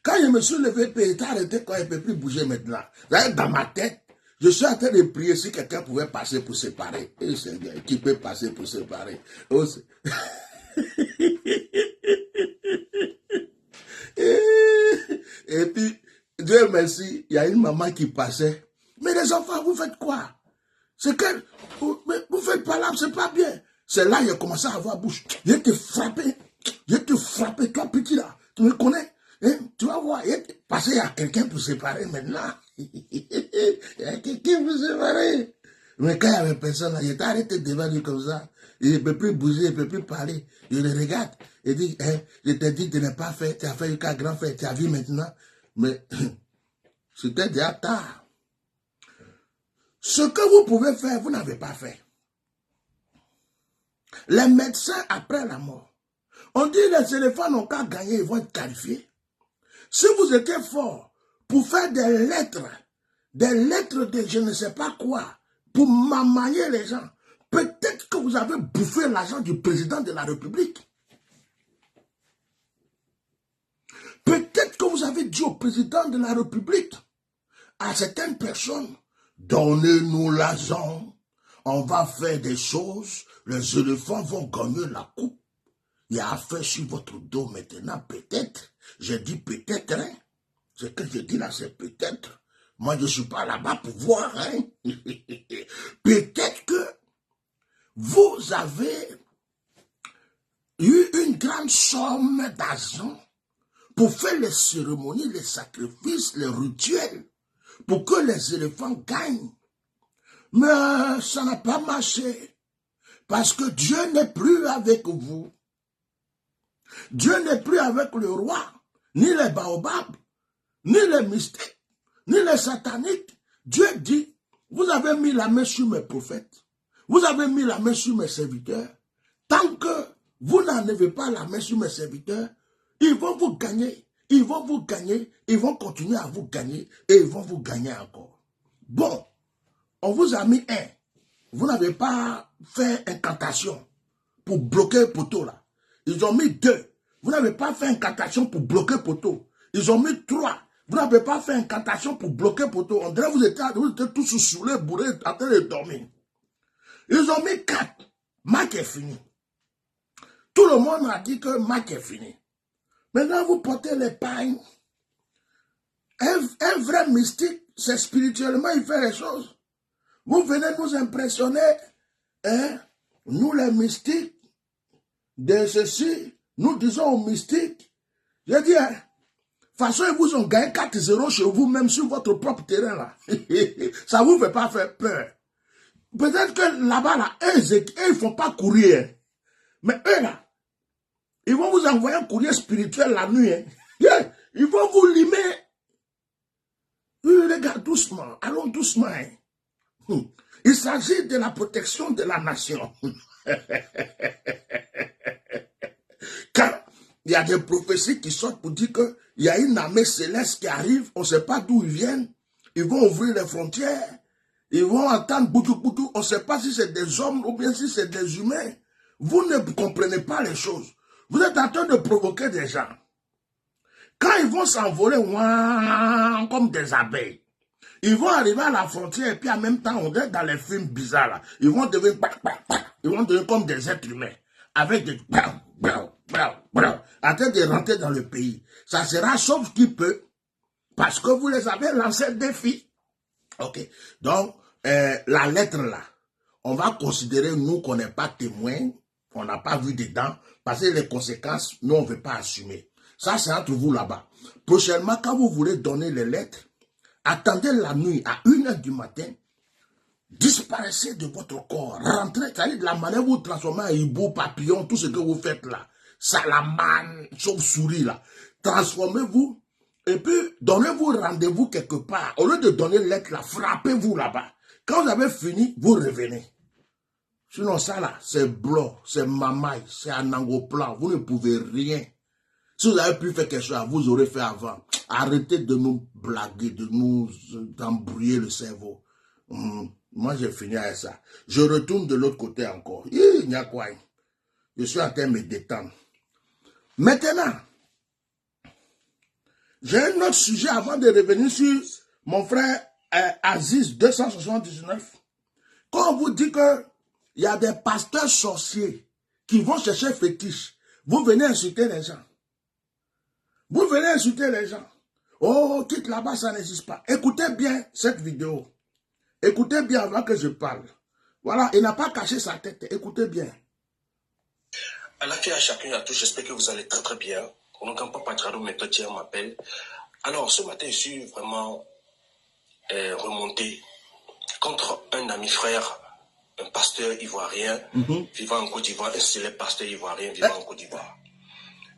Quand je me suis levé, il était arrêté quand il ne peut plus bouger maintenant. Dans ma tête, je suis en train de prier si quelqu'un pouvait passer pour séparer. Et c'est qui peut passer pour séparer. Et puis, Dieu merci, il y a une maman qui passait. Mais les enfants, vous faites quoi? C'est que vous faites pas là, c'est pas bien. C'est là qu'il a commencé à avoir bouche. Je te frappé, toi petit là. Tu me connais? Hein? Tu vas voir, parce qu'il y a quelqu'un pour séparer maintenant. Il y a quelqu'un pour séparer. Mais quand il y avait personne là, il était arrêté devant lui comme ça. Il ne peut plus bouger, il ne peut plus parler. Il le regarde. Il dit, hey, je t'ai dit de ne pas faire, tu as fait jusqu'à grand frère, tu as vu maintenant. Mais c'était déjà tard. Ce que vous pouvez faire, vous n'avez pas fait. Les médecins, après la mort, on dit les éléphants n'ont qu'à gagner, ils vont être qualifiés. Si vous étiez fort pour faire des lettres de je ne sais pas quoi, pour mamailler les gens, peut-être que vous avez bouffé l'argent du président de la République. Peut-être que vous avez dit au président de la République, à certaines personnes, donnez-nous l'argent, on va faire des choses, les éléphants vont gagner la coupe. Il y a affaire sur votre dos maintenant, peut-être. J'ai dit peut-être, hein. Ce que je dis là, c'est peut-être. Moi, je ne suis pas là-bas pour voir, hein. Peut-être que vous avez eu une grande somme d'argent pour faire les cérémonies, les sacrifices, les rituels, pour que les éléphants gagnent. Mais ça n'a pas marché, parce que Dieu n'est plus avec vous. Dieu n'est plus avec le roi, ni les baobabs, ni les mystiques, ni les sataniques. Dieu dit, vous avez mis la main sur mes prophètes, vous avez mis la main sur mes serviteurs. Tant que vous n'enlevez pas la main sur mes serviteurs, ils vont vous gagner, ils vont vous gagner, ils vont continuer à vous gagner et ils vont vous gagner encore. Bon, on vous a mis un. Vous n'avez pas fait incantation pour bloquer le poteau là. Ils ont mis 2. Vous n'avez pas fait incantation pour bloquer le poteau. Ils ont mis 3. Vous n'avez pas fait incantation pour bloquer le poteau. On dirait que vous étiez tous saoulés, bourrés, en train de dormir. Ils ont mis 4. Mac est fini. Tout le monde a dit que Mac est fini. Maintenant, vous portez les pagnes. Un vrai mystique, c'est spirituellement, il fait les choses. Vous venez nous impressionner. Hein? Nous, les mystiques, de ceci, nous disons aux mystiques, je dis, hein, de toute façon, ils vous ont gagné 4-0 chez vous, même sur votre propre terrain, là. Ça ne vous fait pas faire peur. Peut-être que là-bas, là, eux, ils ne font pas courir. Mais eux, là, ils vont vous envoyer un courrier spirituel la nuit. Hein. Ils vont vous limer. Les gars, doucement, allons doucement. Hein. Il s'agit de la protection de la nation. Car il y a des prophéties qui sortent pour dire qu'il y a une armée céleste qui arrive, on ne sait pas d'où ils viennent, ils vont ouvrir les frontières, ils vont entendre boutou, on ne sait pas si c'est des hommes ou bien si c'est des humains. Vous ne comprenez pas les choses. Vous êtes en train de provoquer des gens. Quand ils vont s'envoler comme des abeilles, ils vont arriver à la frontière et puis en même temps, on est dans les films bizarres là. Ils vont devenir comme des êtres humains. Avec des en train de rentrer dans le pays. Ça sera sauf qui peut. Parce que vous les avez lancé le défi. Ok. Donc, la lettre là, on va considérer nous qu'on n'est pas témoins, on n'a pas vu dedans, parce que les conséquences, nous on ne veut pas assumer. Ça c'est entre vous là-bas. Prochainement, quand vous voulez donner les lettres, attendez la nuit à 1h du matin, disparaissez de votre corps, rentrez, c'est-à-dire de la manière où vous transformez en hibou, papillon, tout ce que vous faites là, salamane, chauve-souris là, transformez-vous et puis donnez-vous rendez-vous quelque part. Au lieu de donner lettre là, frappez-vous là-bas. Quand vous avez fini, vous revenez. Sinon ça là, c'est blanc, c'est mamaille, c'est un angoplan, vous ne pouvez rien. Si vous avez pu faire quelque chose, vous aurez fait avant. Arrêtez de nous blaguer, de nous embrouiller le cerveau. Moi, j'ai fini avec ça. Je retourne de l'autre côté encore. Il n'y a quoi. Je suis en train de me détendre. Maintenant, j'ai un autre sujet avant de revenir sur mon frère Aziz 279. Quand on vous dit que il y a des pasteurs sorciers qui vont chercher fétiche, vous venez insulter les gens. Vous venez insulter les gens. Oh, quitte là-bas, ça n'existe pas. Écoutez bien cette vidéo. Écoutez bien avant que je parle. Voilà, il n'a pas caché sa tête. Écoutez bien. À la fin, à chacun et à tous, j'espère que vous allez très très bien. On ne pas Patrado, mais toi, tiens, m'appelle. Alors, ce matin, je suis vraiment remonté contre un ami frère un pasteur ivoirien vivant en Côte d'Ivoire, un célèbre pasteur ivoirien vivant en Côte d'Ivoire.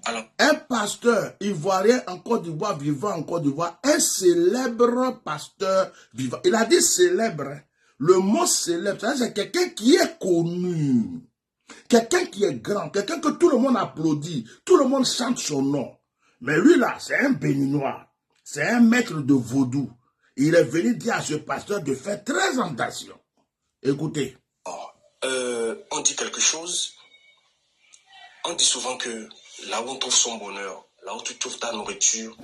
Alors, un pasteur ivoirien en Côte d'Ivoire, vivant en Côte d'Ivoire, un célèbre pasteur vivant. Il a dit célèbre. Le mot célèbre, c'est quelqu'un qui est connu. Quelqu'un qui est grand, quelqu'un que tout le monde applaudit, tout le monde chante son nom. Mais lui là, c'est un béninois, c'est un maître de vaudou. Il est venu dire à ce pasteur de faire très attention. Écoutez. On dit quelque chose, on dit souvent que là où on trouve son bonheur, là où tu trouves ta nourriture,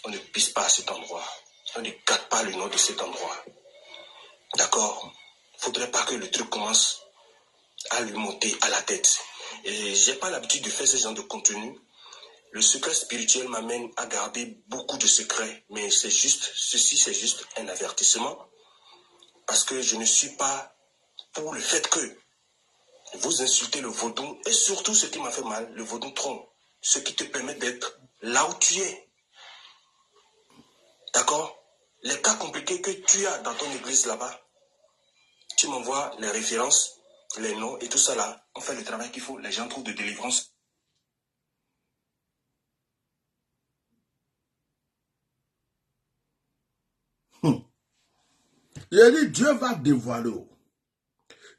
on ne pisse pas à cet endroit. On ne gâte pas le nom de cet endroit. D'accord? Il ne faudrait pas que le truc commence à lui monter à la tête. Et j'ai pas l'habitude de faire ce genre de contenu. Le secret spirituel m'amène à garder beaucoup de secrets. Mais c'est juste, ceci c'est juste un avertissement. Parce que je ne suis pas pour le fait que vous insultez le vaudou. Et surtout ce qui m'a fait mal, le vaudou tronc. Ce qui te permet d'être là où tu es. D'accord? Les cas compliqués que tu as dans ton église là-bas, tu m'envoies les références, les noms et tout ça là. On fait le travail qu'il faut. Les gens trouvent de délivrance. J'ai dit, Dieu va dévoiler.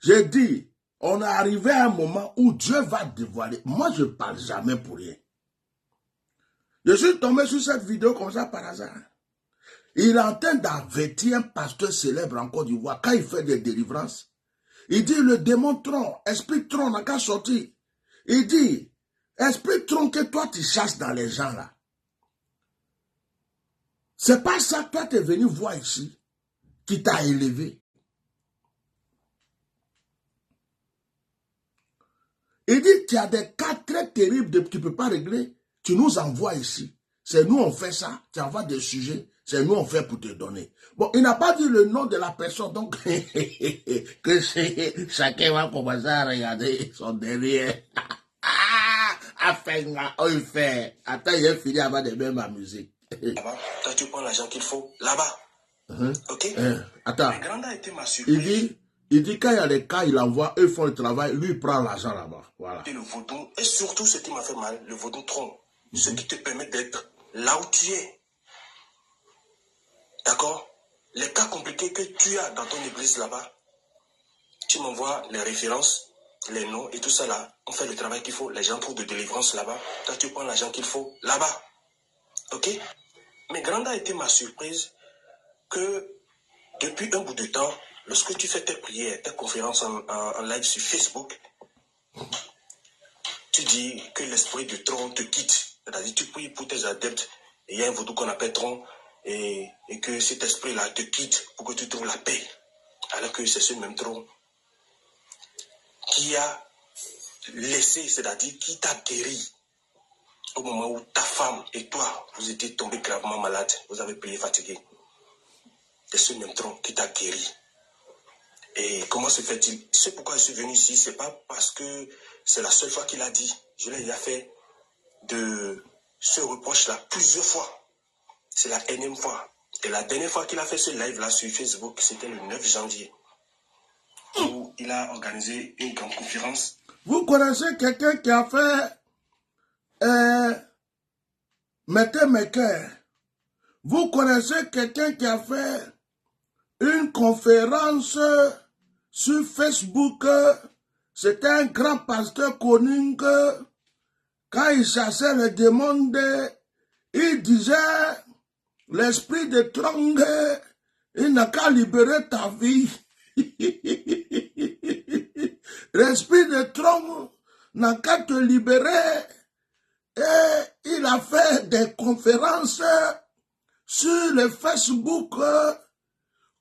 J'ai dit, on est arrivé à un moment où Dieu va dévoiler. Moi, je ne parle jamais pour rien. Je suis tombé sur cette vidéo comme ça par hasard. Il est en train d'avertir un pasteur célèbre en Côte d'Ivoire quand il fait des délivrances. Il dit, le démon tronc, esprit tronc n'a qu'à sortir. Il dit, esprit tronc que toi tu chasses dans les gens là. C'est pas ça que toi tu es venu voir ici, qui t'a élevé. Il dit, tu as des cas très terribles que tu ne peux pas régler, tu nous envoies ici. C'est nous on fait ça, tu envoies des sujets, c'est nous on fait pour te donner. Bon, il n'a pas dit le nom de la personne, donc que chacun va commencer à regarder son derrière. Enfin, il fait. Attends, il est fini avant de même ma musique. Là-bas, toi tu prends l'argent qu'il faut, là-bas. Ok? Attends, Mais Granda a été ma surprise. il dit quand il y a des cas, il envoie, eux font le travail, lui il prend l'argent là-bas. Voilà. Et le vaudou, et surtout ce qui m'a fait mal, le vaudou tronc. Ce qui te permet d'être là où tu es. D'accord? Les cas compliqués que tu as dans ton église là-bas, tu m'envoies les références, les noms et tout ça là. On fait le travail qu'il faut. Les gens trouvent de délivrance là-bas. Toi, tu prends l'argent qu'il faut là-bas. Ok? Mais Granda a été ma surprise que depuis un bout de temps, lorsque tu fais tes prières, tes conférences en live sur Facebook, tu dis que l'esprit de tronc te quitte. C'est-à-dire tu pries pour tes adeptes. Et il y a un vaudou qu'on appelle tronc. Et que cet esprit-là te quitte pour que tu trouves la paix. Alors que c'est ce même tronc qui a laissé, c'est-à-dire qui t'a guéri au moment où ta femme et toi, vous étiez tombés gravement malades, vous avez prié fatigué. C'est ce même tronc qui t'a guéri. Et comment se fait-il? C'est pourquoi je suis venu ici, c'est pas parce que c'est la seule fois qu'il a dit. Je l'ai déjà fait de ce reproche-là plusieurs fois. C'est la énième fois. Et la dernière fois qu'il a fait ce live-là sur Facebook, c'était le 9 janvier. Où il a organisé une grande conférence. Vous connaissez quelqu'un qui a fait Mettez mes cœurs. Vous connaissez quelqu'un qui a fait une conférence sur Facebook. C'était un grand pasteur connu que quand il chassait les démons, il disait l'esprit de tronc, il n'a qu'à libérer ta vie. L'esprit de tronc n'a qu'à te libérer. Et il a fait des conférences sur le Facebook.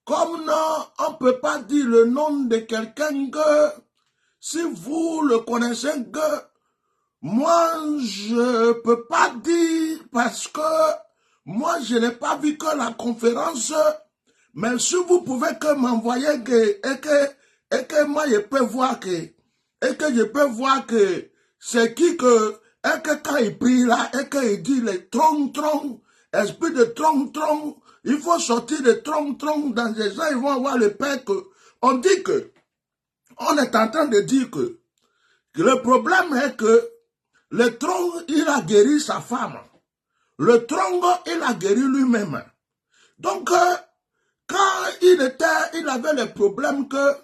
Comme non, on ne peut pas dire le nom de quelqu'un que si vous le connaissez que moi je ne peux pas dire parce que moi je n'ai pas vu que la conférence, mais si vous pouvez que m'envoyer et que moi je peux voir que c'est qui que et que quand il prie là et qu'il dit les tronc, esprit de tronc, il faut sortir de tronc dans les gens, ils vont avoir le père que on dit que On est en train de dire que le problème est que le tronc, il a guéri sa femme. Le tronc, il a guéri lui-même. Donc, quand il avait le problème que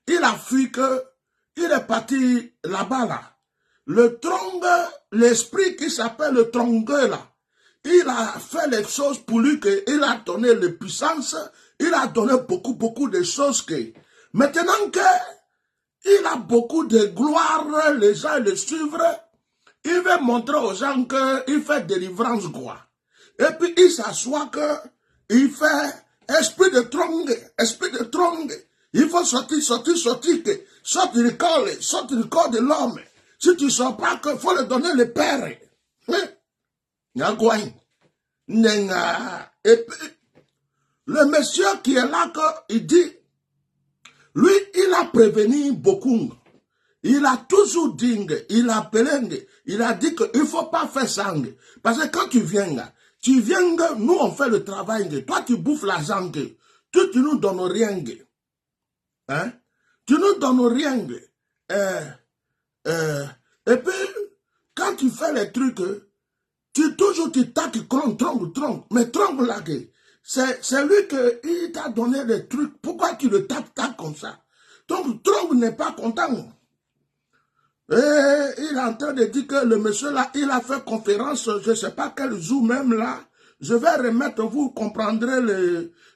il a fui, que il est parti là-bas, là. Le tronc, l'esprit qui s'appelle le trongueur, là, il a fait les choses pour lui, il a donné la puissance, il a donné beaucoup de choses que, maintenant que il a beaucoup de gloire, les gens le suivent, il veut montrer aux gens qu'il fait délivrance, quoi. Et puis il s'assoit qu'il fait esprit de trongue. Il faut sortir du corps de l'homme. Si tu ne sors pas, il faut le donner le père. Et puis, le monsieur qui est là, il dit, lui, il a prévenu beaucoup. Il a toujours dit, il a appelé, il a dit qu'il ne faut pas faire ça. Parce que quand tu viens, nous on fait le travail, toi tu bouffes l'argent, toi tu nous donnes rien. Hein? Tu nous donnes rien. Et puis, quand tu fais les trucs, tu taques tronc. Mais tronc là, c'est lui qui t'a donné les trucs. Pourquoi tu le tapes comme ça? Donc, tronc n'est pas content. Et il est en train de dire que le monsieur là, il a fait conférence, je ne sais pas quel jour même là. Je vais remettre, vous comprendrez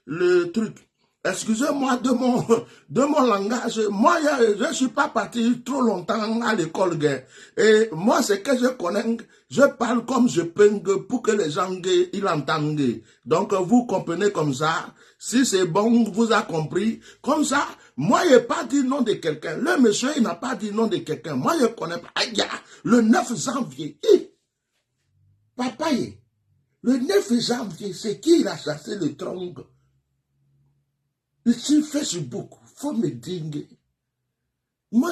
le truc. Excusez-moi de mon langage. Moi, je ne suis pas parti trop longtemps à l'école. Et moi, ce que je connais, je parle comme je peux pour que les gens ils entendent. Donc, vous comprenez comme ça. Si c'est bon, vous avez compris. Comme ça, moi, je n'ai pas dit nom de quelqu'un. Le monsieur, il n'a pas dit nom de quelqu'un. Moi, je ne connais pas. Aïe, le 9 janvier. Papa, le 9 janvier, c'est qui il a chassé le tronc? Sur Facebook, il faut me dire. Moi,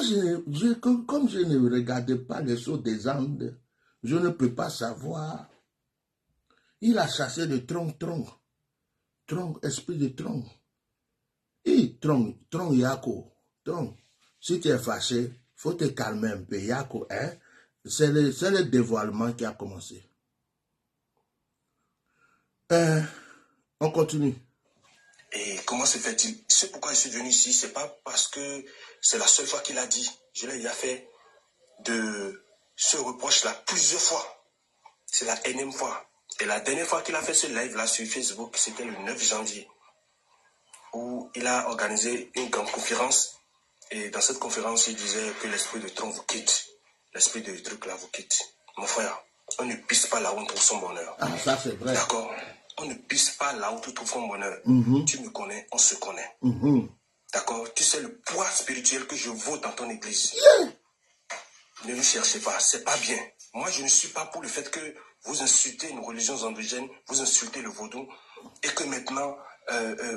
comme je ne regardais pas les choses des Andes, je ne peux pas savoir. Il a chassé le tronc, esprit de tronc. Et tronc, Yako, tronc. Si tu es fâché, il faut te calmer un peu, Yako, hein. C'est le dévoilement qui a commencé. On continue. Et comment se fait-il? C'est pourquoi je suis venu ici. C'est pas parce que c'est la seule fois qu'il a dit. Je l'ai déjà fait de ce reproche-là plusieurs fois. C'est la énième fois. Et la dernière fois qu'il a fait ce live-là sur Facebook, c'était le 9 janvier. Où il a organisé une grande conférence. Et dans cette conférence, il disait que l'esprit de tronc vous quitte. L'esprit de truc là vous quitte. Mon frère, on ne pisse pas là où on trouve son bonheur. Ah, ça c'est vrai. D'accord? On ne pisse pas là où tu trouves ton bonheur. Tu me connais, on se connaît. D'accord? Tu sais le poids spirituel que je vaux dans ton église. Ne nous cherchez pas, c'est pas bien. Moi, je ne suis pas pour le fait que vous insultez nos religions androgènes, vous insultez le vaudou, et que maintenant,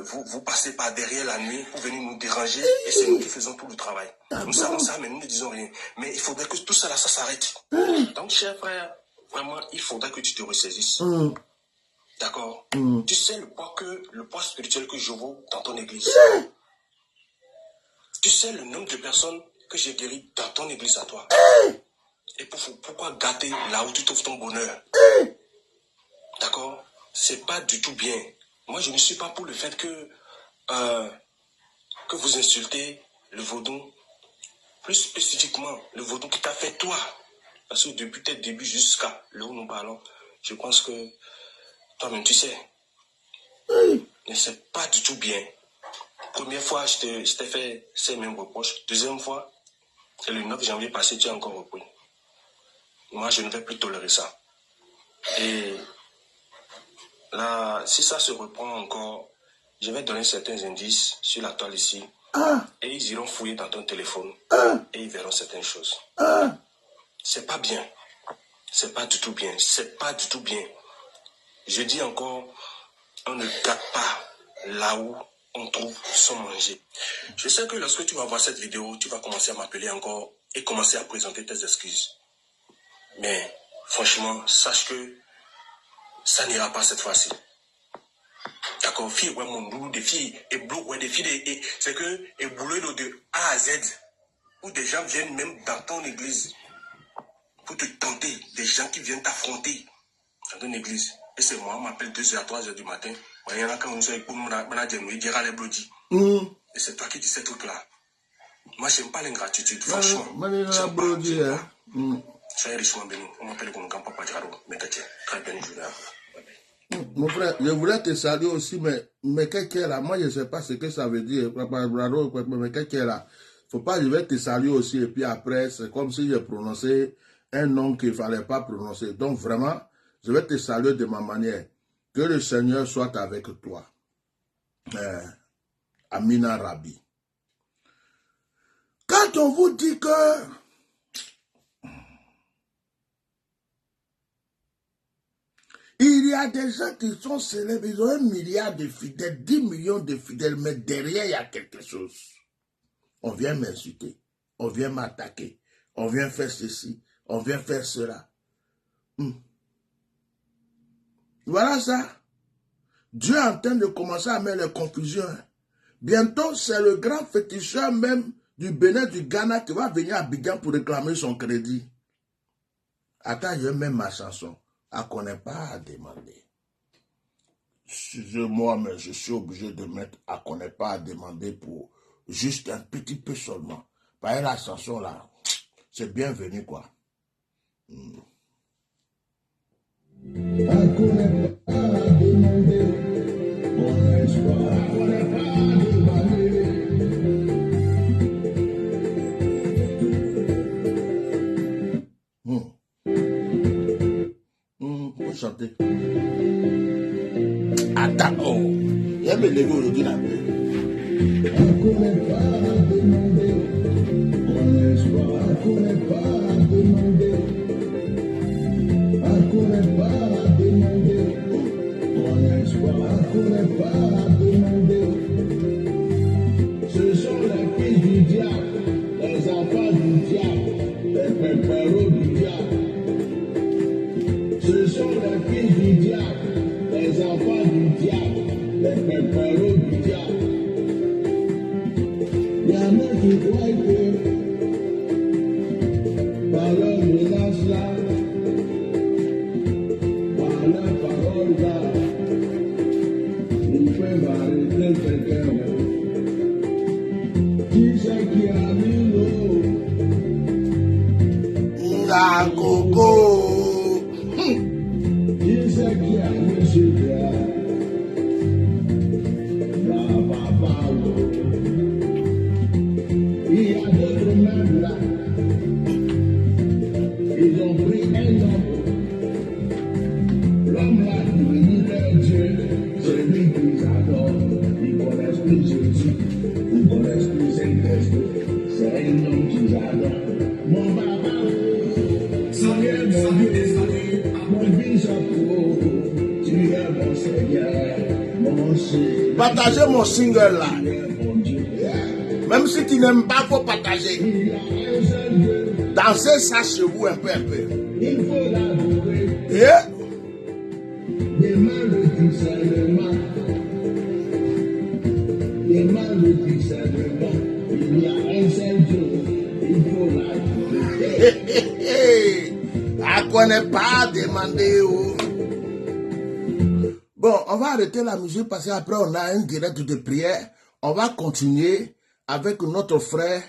vous passez par derrière la nuit pour venir nous déranger, et c'est nous qui faisons tout le travail. Nous savons ça, mais nous ne disons rien. Mais il faudrait que tout ça là, ça s'arrête. Donc, cher frère, vraiment, il faudrait que tu te ressaisisses. D'accord? Tu sais le poids spirituel que je vaux dans ton église. Tu sais le nombre de personnes que j'ai guéries dans ton église à toi. Et pourquoi gâter là où tu trouves ton bonheur? D'accord? C'est pas du tout bien. Moi, je ne suis pas pour le fait que vous insultez le vaudou. Plus spécifiquement, le vaudou qui t'a fait toi. Parce que depuis tes débuts jusqu'à là où nous parlons, je pense que toi-même, tu sais. Mais c'est pas du tout bien. Première fois, je t'ai fait ces mêmes reproches. Deuxième fois, c'est le 9 janvier passé, tu as encore repris. Moi, je ne vais plus tolérer ça. Et là, si ça se reprend encore, je vais donner certains indices sur la toile ici. Et ils iront fouiller dans ton téléphone. Et ils verront certaines choses. C'est pas bien. C'est pas du tout bien. C'est pas du tout bien. Je dis encore, on ne gâte pas là où on trouve son manger. Je sais que lorsque tu vas voir cette vidéo, tu vas commencer à m'appeler encore et commencer à présenter tes excuses. Mais franchement, sache que ça n'ira pas cette fois-ci. D'accord? D'accord, filles, ouais, mon doux, des filles, et bloc, ouais, des filles, c'est que, et boulot de A à Z, où des gens viennent même dans ton église pour te tenter, des gens qui viennent t'affronter dans ton église. Et c'est moi, on m'appelle 2h à 3h du matin. Il y en a quand on se dit, il dira les blodis. Et c'est toi qui dis ces trucs-là. Moi, j'aime pas l'ingratitude, franchement. J'aime pas. Soyez richement bénis. On m'appelle comme Papa Diaro, mais très bien joué. Mon frère, je voulais te saluer aussi, mais quelqu'un est là, moi je ne sais pas ce que ça veut dire, mais quelqu'un est là. Faut pas, je vais te saluer aussi, et puis après, c'est comme si je prononçais un nom qu'il ne fallait pas prononcer. Donc vraiment, je vais te saluer de ma manière. Que le Seigneur soit avec toi. Amina Rabbi. Quand on vous dit que il y a des gens qui sont célèbres, ils ont 1 milliard de fidèles, 10 millions de fidèles, mais derrière, il y a quelque chose. On vient m'insulter, on vient m'attaquer, on vient faire ceci, on vient faire cela. Voilà ça. Dieu est en train de commencer à mettre les confusions. Bientôt, c'est le grand féticheur même du Bénin, du Ghana, qui va venir à Abidjan pour réclamer son crédit. Attends, je mets ma chanson. Qu'on n'est pas à demander. Moi-même, je suis obligé de mettre à qu'on n'est pas à demander pour juste un petit peu seulement. Par la chanson là, c'est bienvenu quoi. Chanter. Attends, oh, il y a mes légos aujourd'hui là. Ce sont les fils du diable, les enfants du diable, les péperos du diable. Ce sont les fils du diable, les enfants du diable, les péperos du diable. Il y en a qui croient que par leur menace là, par leur parole là, ils peuvent arrêter quelqu'un. Qui c'est qui a mis l'eau? La coco. Qui c'est qui a mis ce gars? La papa. Il y a d'autres même là. Ils ont pris un homme. L'homme là devenu leur Dieu. C'est lui qu'ils adorent. Ils connaissent plus Jésus. Ils connaissent plus Saint-Esprit. C'est un homme qu'ils adorent. Mon papa. Salut, mon Dieu. Mon bishop. Tu es mon Seigneur. Mon Seigneur. Partagez mon single là. Même si tu n'aimes pas, il faut partager. Dansez ça chez vous un peu. Il faut l'avouer. Et Demande le discernement. Demande le discernement. Il y a un seul Dieu. Il faut l'avouer. qu'on n'est pas demandé. Bon, on va arrêter la musique parce qu'après on a un direct de prière. On va continuer avec notre frère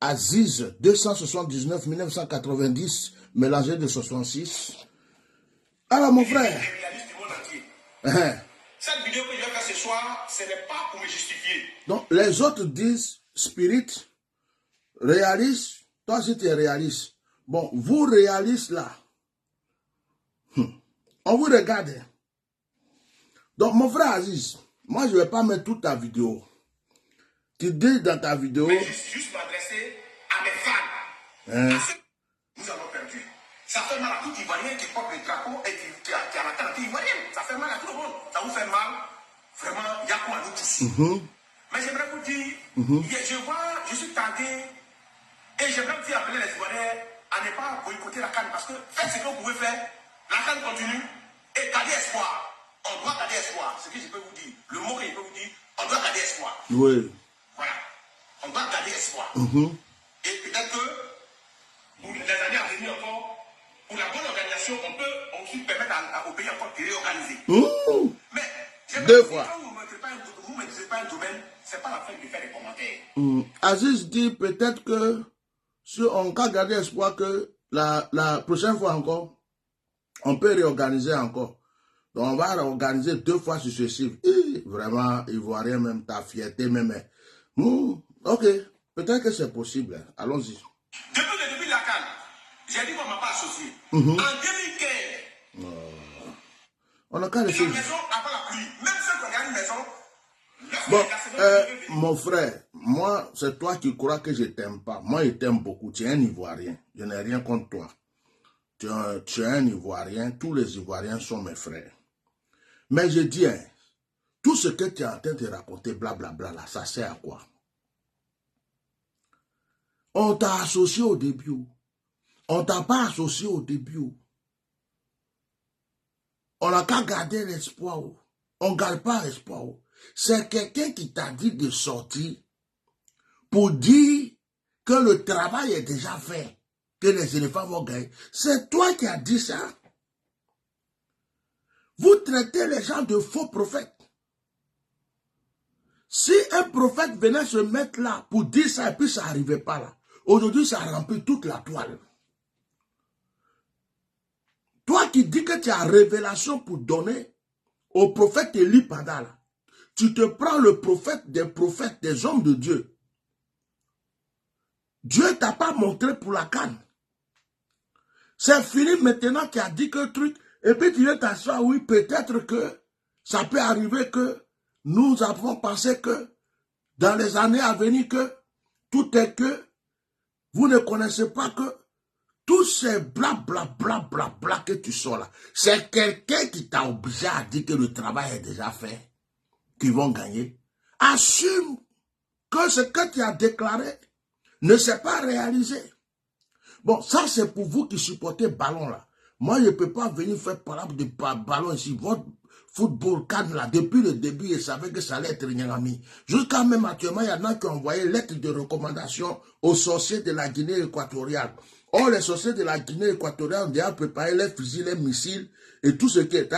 Aziz 279 1990 mélangé de 66. Alors mon frère. Cette vidéo que je vais faire ce soir, ce n'est pas pour me justifier. Donc les autres disent spirit, réaliste, toi aussi tu es réaliste. Bon, vous réaliste là, on vous regarde. Donc mon frère Aziz, moi je ne vais pas mettre toute ta vidéo. Tu dis dans ta vidéo... Mais juste m'adresser à mes fans. Nous avons perdu. Ça fait mal à tout Ivoirien qui porte le drapeau et qui a la carte ivoirienne. Ça fait mal à tout le monde. Ça vous fait mal. Vraiment, il y a quoi à nous tous. Mais j'aimerais vous dire, je suis tenté et j'aimerais vous appeler les Ivoiriens à ne pas boycotter la CAN parce que faites ce que vous pouvez faire. La CAN continue et gardez espoir. On on doit garder espoir. Ce que je peux vous dire, le mot que je peux vous dire, on doit garder espoir. Oui. Voilà. On doit garder espoir. Et peut-être que pour les années à venir encore, pour la bonne organisation, on peut aussi permettre au pays encore de réorganiser. Mais deux fois. Quand vous ne maîtrisez pas un domaine, ce n'est pas la fin de faire des commentaires. Aziz dit peut-être que si on peut garder espoir que la prochaine fois encore, on peut réorganiser encore. Donc on va réorganiser 2 fois successives. Vraiment, Ivoirien, même ta fierté, même. Ok, peut-être que c'est possible. Allons-y. Depuis le début de la CAN, j'ai dit qu'on ne m'a pas associé. En 2015, on a qu'à la laisser. maison avant la pluie, même ceux qui regardent une maison, Bon, mon frère, moi, c'est toi qui crois que je t'aime pas. Moi, je t'aime beaucoup. Tu es un Ivoirien. Je n'ai rien contre toi. Tu es un Ivoirien. Tous les Ivoiriens sont mes frères. Mais je dis, tout ce que tu es en train de raconter, blablabla, là, ça sert à quoi? On t'a associé au début. On t'a pas associé au début. On n'a qu'à garder l'espoir. On ne garde pas l'espoir. C'est quelqu'un qui t'a dit de sortir pour dire que le travail est déjà fait, que les éléphants vont gagner. C'est toi qui as dit ça. Vous traitez les gens de faux prophètes. Si un prophète venait se mettre là pour dire ça et puis ça n'arrivait pas là, aujourd'hui ça remplit toute la toile. Toi qui dis que tu as révélation pour donner au prophète Élie Pada, tu te prends le prophète, des hommes de Dieu. Dieu ne t'a pas montré pour la canne. C'est Philippe maintenant qui a dit que truc, et puis tu viens t'asseoir, oui, peut-être que ça peut arriver que nous avons pensé que dans les années à venir que tout est que vous ne connaissez pas que tous ces bla que tu sors là, c'est quelqu'un qui t'a obligé à dire que le travail est déjà fait, qu'ils vont gagner. Assume que ce que tu as déclaré ne s'est pas réalisé. Bon, ça c'est pour vous qui supportez ballon là. Moi, je ne peux pas venir faire parler de ballon ici. Votre football cadre là, depuis le début, je savais que ça allait être Nyangami. Jusqu'à même actuellement, il y en a qui ont envoyé lettre de recommandation aux sorciers de la Guinée équatoriale. Or, les sorciers de la Guinée équatoriale ont déjà préparé les fusils, les missiles et tout ce qui est.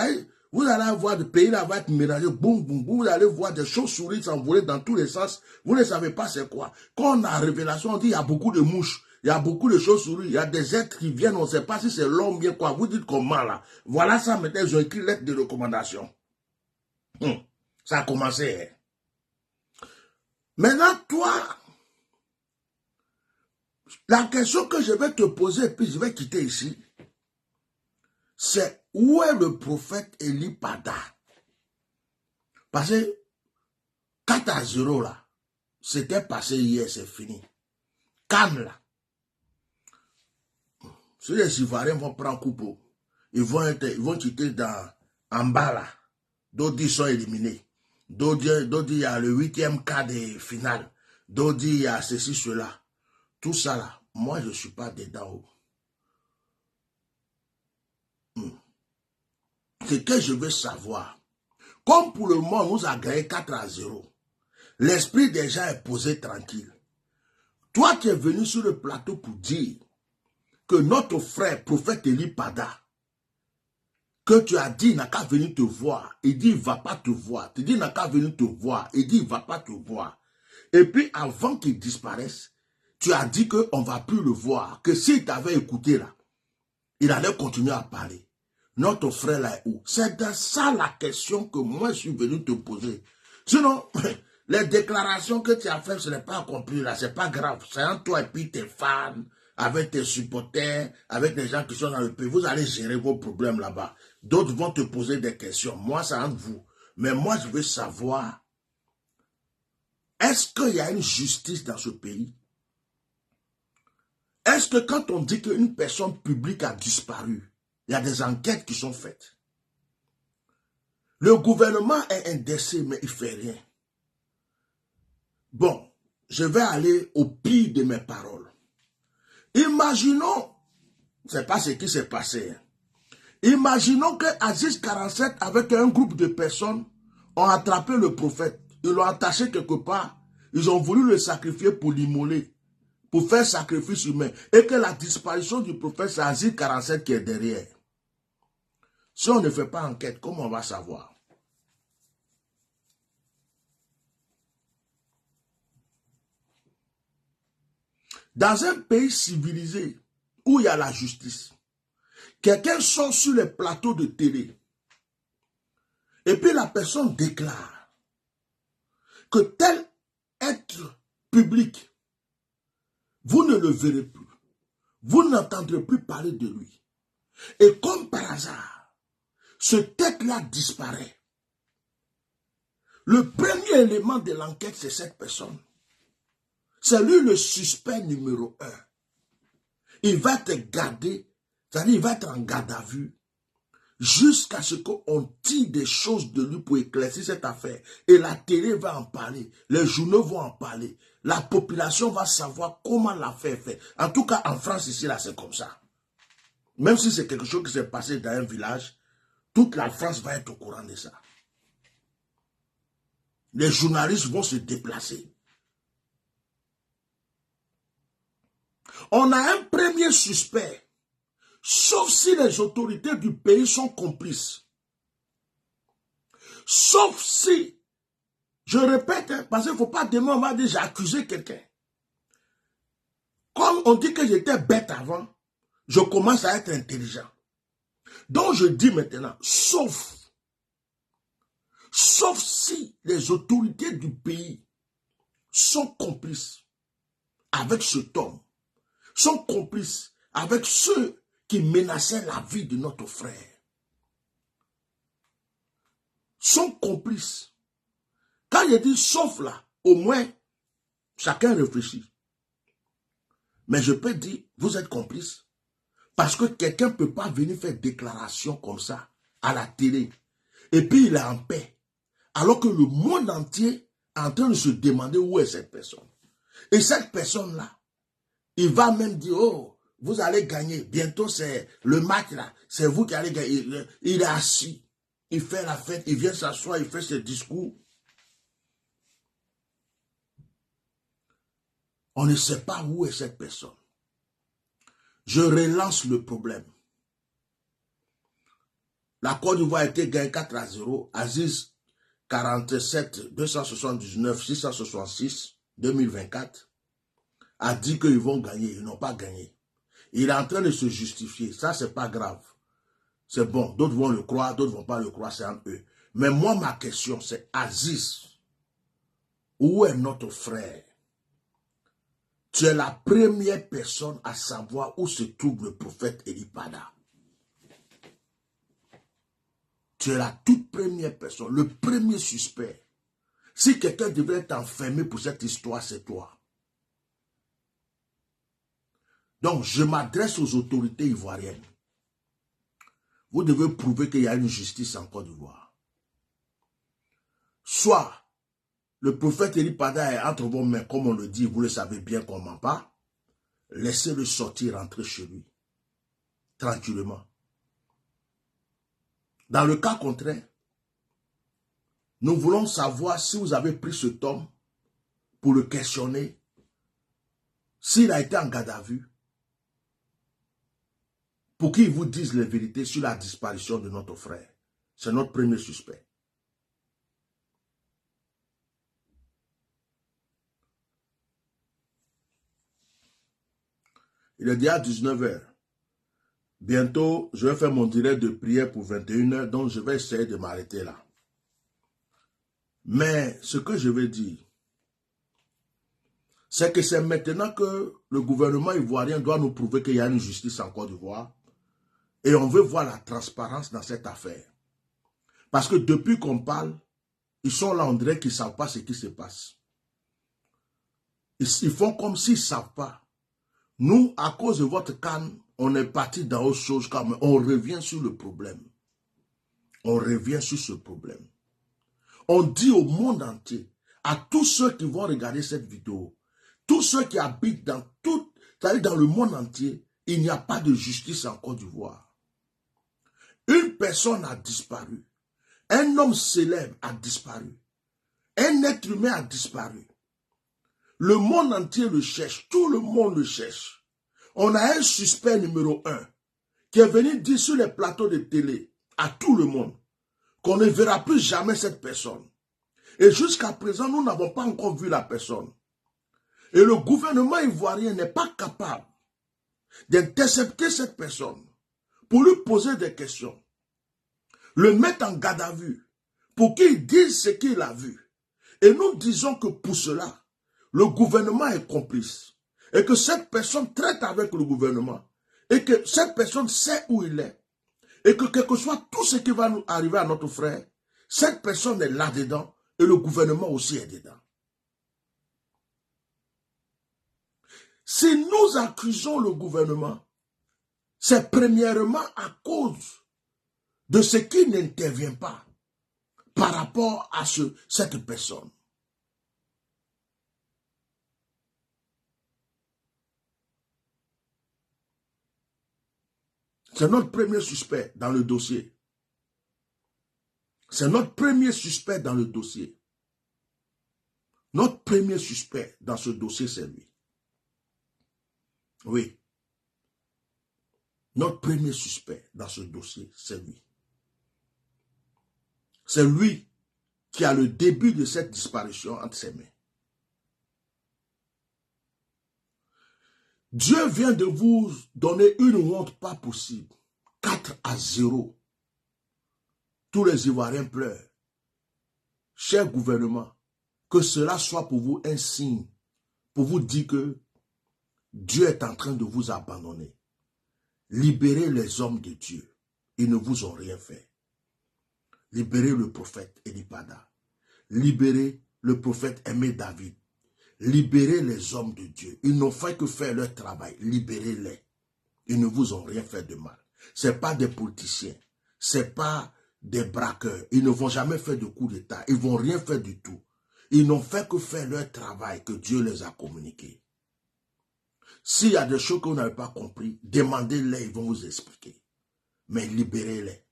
Vous allez voir le pays là va être mélangé, boum, boum, boum. Vous allez voir des chauves-souris s'envoler dans tous les sens. Vous ne savez pas c'est quoi. Quand on a révélation, on dit il y a beaucoup de mouches. Il y a beaucoup de chauves-souris, il y a des êtres qui viennent, on ne sait pas si c'est l'homme bien quoi. Vous dites comment là. Voilà ça, maintenant, ils ont écrit lettre de recommandation. Ça a commencé. Maintenant, toi, la question que je vais te poser, puis je vais quitter ici, c'est où est le prophète Élie Pada? Parce que 4-0 là, c'était passé hier, c'est fini. Calme là. Si les Ivoiriens vont prendre coupeau, ils vont quitter en bas là. D'autres sont éliminés. D'autres il y a le 8e quart de finale. D'autres il y a ceci, cela. Tout ça là, moi je ne suis pas dedans. Ce que je veux savoir, comme pour le moment nous a gagné 4-0, l'esprit des gens est posé tranquille. Toi qui es venu sur le plateau pour dire que notre frère, prophète Élie Pada, que tu as dit, il n'a qu'à venir te voir. Il dit, il ne va pas te voir. Tu dis, il n'a qu'à venir te voir. Il dit, il ne va pas te voir. Et puis, avant qu'il disparaisse, tu as dit qu'on ne va plus le voir. Que s'il t'avait écouté là, il allait continuer à parler. Notre frère là est où? C'est de ça la question que moi, je suis venu te poser. Sinon, les déclarations que tu as faites, ce n'est pas accompli là. Ce n'est pas grave. C'est entre toi et puis tes fans, avec tes supporters, avec les gens qui sont dans le pays. Vous allez gérer vos problèmes là-bas. D'autres vont te poser des questions. Moi, c'est entre vous. Mais moi, je veux savoir, est-ce qu'il y a une justice dans ce pays? Est-ce que quand on dit qu'une personne publique a disparu, il y a des enquêtes qui sont faites? Le gouvernement est indécent, mais il ne fait rien. Bon, je vais aller au pire de mes paroles. Imaginons, ce n'est pas ce qui s'est passé. Imaginons que Aziz 47, avec un groupe de personnes, ont attrapé le prophète. Ils l'ont attaché quelque part. Ils ont voulu le sacrifier pour l'immoler, pour faire sacrifice humain. Et que la disparition du prophète, c'est Aziz 47 qui est derrière. Si on ne fait pas enquête, comment on va savoir? Dans un pays civilisé, où il y a la justice, quelqu'un sort sur les plateaux de télé, et puis la personne déclare que tel être public, vous ne le verrez plus, vous n'entendrez plus parler de lui. Et comme par hasard, ce tête-là disparaît. Le premier élément de l'enquête, c'est cette personne. C'est lui le suspect numéro 1. Il va être gardé, c'est-à-dire il va être en garde à vue jusqu'à ce qu'on tire des choses de lui pour éclaircir cette affaire. Et la télé va en parler, les journaux vont en parler, la population va savoir comment l'affaire est faite. En tout cas, en France, ici, là, c'est comme ça. Même si c'est quelque chose qui s'est passé dans un village, toute la France va être au courant de ça. Les journalistes vont se déplacer. On a un premier suspect, sauf si les autorités du pays sont complices. Sauf si, je répète, parce qu'il ne faut pas demander, on va dire j'ai accusé quelqu'un. Comme on dit que j'étais bête avant, je commence à être intelligent. Donc je dis maintenant, sauf si les autorités du pays sont complices avec cet homme, sont complices avec ceux qui menaçaient la vie de notre frère, sont complices. Quand je dis sauf là, au moins, chacun réfléchit. Mais je peux dire, vous êtes complices. Parce que quelqu'un ne peut pas venir faire déclaration comme ça à la télé. Et puis il est en paix. Alors que le monde entier est en train de se demander où est cette personne. Et cette personne-là, il va même dire, oh, vous allez gagner. Bientôt, c'est le match là. C'est vous qui allez gagner. Il est assis. Il fait la fête. Il vient s'asseoir. Il fait ses discours. On ne sait pas où est cette personne. Je relance le problème. La Côte d'Ivoire a été gagnée 4-0. Aziz 47, 279, 666, 2024 a dit qu'ils vont gagner. Ils n'ont pas gagné. Il est en train de se justifier. Ça, c'est pas grave. C'est bon. D'autres vont le croire, d'autres ne vont pas le croire. C'est en eux. Mais moi, ma question, c'est Aziz, où est notre frère? Tu es la première personne à savoir où se trouve le prophète Eli Pada. Tu es la toute première personne, le premier suspect. Si quelqu'un devrait être enfermé pour cette histoire, c'est toi. Donc, je m'adresse aux autorités ivoiriennes. Vous devez prouver qu'il y a une justice en Côte d'Ivoire. Soit le prophète Eli Pada est entre vos mains, comme on le dit, vous le savez bien qu'on ne ment pas. Laissez-le sortir, rentrer chez lui. Tranquillement. Dans le cas contraire, nous voulons savoir si vous avez pris cet homme pour le questionner, s'il a été en garde à vue, pour qu'il vous dise les vérités sur la disparition de notre frère. C'est notre premier suspect. Il est déjà 19 h. Bientôt, je vais faire mon direct de prière pour 21 h, donc je vais essayer de m'arrêter là. Mais ce que je veux dire, c'est que c'est maintenant que le gouvernement ivoirien doit nous prouver qu'il y a une justice en Côte d'Ivoire et on veut voir la transparence dans cette affaire. Parce que depuis qu'on parle, ils sont là, on dirait qu'ils ne savent pas ce qui se passe. Ils font comme s'ils ne savent pas. Nous, à cause de votre calme, on est parti dans autre chose, mais on revient sur le problème. On revient sur ce problème. On dit au monde entier, à tous ceux qui vont regarder cette vidéo, tous ceux qui habitent dans tout, c'est-à-dire dans le monde entier, il n'y a pas de justice en Côte d'Ivoire. personne a disparu. Un homme célèbre a disparu. Un être humain a disparu. Le monde entier le cherche. Tout le monde le cherche. On a un suspect numéro 1 qui est venu dire sur les plateaux de télé à tout le monde qu'on ne verra plus jamais cette personne. Et jusqu'à présent, nous n'avons pas encore vu la personne. Et le gouvernement ivoirien n'est pas capable d'intercepter cette personne pour lui poser des questions, le mettre en garde à vue, pour qu'il dise ce qu'il a vu. Et nous disons que pour cela, le gouvernement est complice. Et que cette personne traite avec le gouvernement. Et que cette personne sait où il est. Et que quel que soit tout ce qui va nous arriver à notre frère, cette personne est là-dedans et le gouvernement aussi est dedans. Si nous accusons le gouvernement, c'est premièrement à cause de ce qui n'intervient pas par rapport à cette personne. C'est notre premier suspect dans le dossier. C'est notre premier suspect dans le dossier. Notre premier suspect dans ce dossier, c'est lui. Oui. Notre premier suspect dans ce dossier, c'est lui. C'est lui qui a le début de cette disparition entre ses mains. Dieu vient de vous donner une honte pas possible. 4-0. Tous les Ivoiriens pleurent. Cher gouvernement, que cela soit pour vous un signe, pour vous dire que Dieu est en train de vous abandonner. Libérez les hommes de Dieu. Ils ne vous ont rien fait. Libérez le prophète Elipada. Libérez le prophète Aimé David. Libérez les hommes de Dieu. Ils n'ont fait que faire leur travail. Libérez-les. Ils ne vous ont rien fait de mal. Ce n'est pas des politiciens. Ce n'est pas des braqueurs. Ils ne vont jamais faire de coup d'État. Ils ne vont rien faire du tout. Ils n'ont fait que faire leur travail que Dieu les a communiqués. S'il y a des choses que vous n'avez pas compris, demandez-les, ils vont vous expliquer. Mais libérez-les.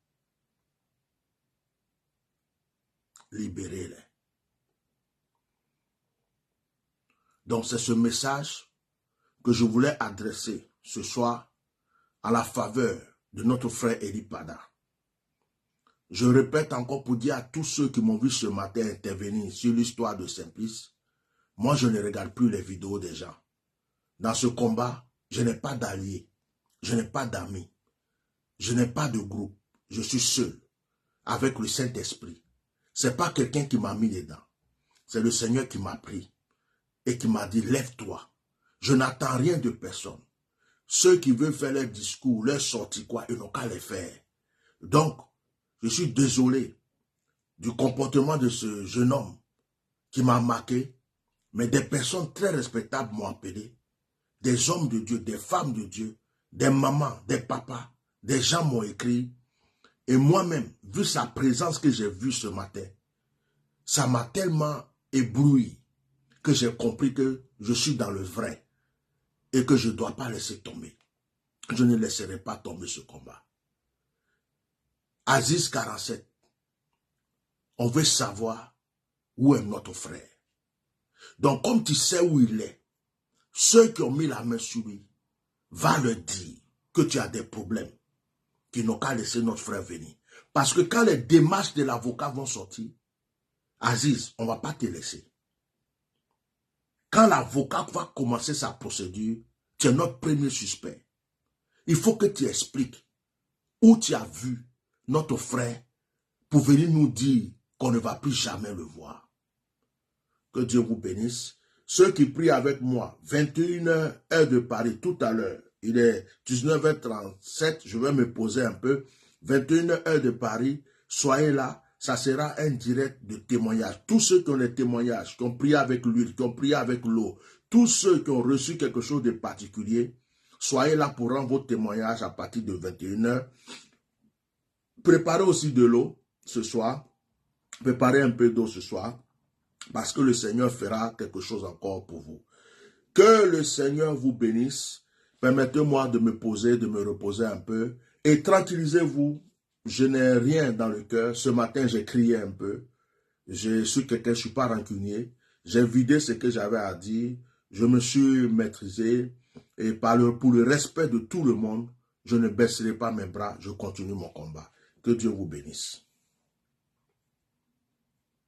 Libérez-les. Donc c'est ce message que je voulais adresser ce soir à la faveur de notre frère Elipada. Je répète encore pour dire à tous ceux qui m'ont vu ce matin intervenir sur l'histoire de Simplice, moi je ne regarde plus les vidéos des gens. Dans ce combat, je n'ai pas d'alliés, je n'ai pas d'amis, je n'ai pas de groupe, je suis seul avec le Saint-Esprit. Ce n'est pas quelqu'un qui m'a mis dedans, c'est le Seigneur qui m'a pris et qui m'a dit lève-toi. Je n'attends rien de personne. Ceux qui veulent faire leur discours, leur sortie, quoi, ils n'ont qu'à les faire. Donc, je suis désolé du comportement de ce jeune homme qui m'a marqué, mais des personnes très respectables m'ont appelé. Des hommes de Dieu, des femmes de Dieu, des mamans, des papas, des gens m'ont écrit. Et moi-même, vu sa présence que j'ai vue ce matin, ça m'a tellement ébloui que j'ai compris que je suis dans le vrai et que je ne dois pas laisser tomber. Je ne laisserai pas tomber ce combat. Aziz 47, on veut savoir où est notre frère. Donc comme tu sais où il est, ceux qui ont mis la main sur lui, va leur dire que tu as des problèmes, qu'ils n'ont qu'à laisser notre frère venir. Parce que quand les démarches de l'avocat vont sortir, Aziz, on ne va pas te laisser. Quand l'avocat va commencer sa procédure, tu es notre premier suspect. Il faut que tu expliques où tu as vu notre frère pour venir nous dire qu'on ne va plus jamais le voir. Que Dieu vous bénisse. Ceux qui prient avec moi, 21h, heure de Paris, tout à l'heure, il est 19h37, je vais me poser un peu. 21h, heure de Paris, soyez là, ça sera un direct de témoignage. Tous ceux qui ont les témoignages, qui ont prié avec l'huile, qui ont prié avec l'eau, tous ceux qui ont reçu quelque chose de particulier, soyez là pour rendre vos témoignages à partir de 21h. Préparez aussi de l'eau ce soir, préparez un peu d'eau ce soir, parce que le Seigneur fera quelque chose encore pour vous. Que le Seigneur vous bénisse. Permettez-moi de me poser, de me reposer un peu. Et tranquillisez-vous. je n'ai rien dans le cœur. Ce matin, j'ai crié un peu. Je suis quelqu'un, je ne suis pas rancunier. J'ai vidé ce que j'avais à dire. Je me suis maîtrisé. Et pour le respect de tout le monde, je ne baisserai pas mes bras. Je continue mon combat. Que Dieu vous bénisse.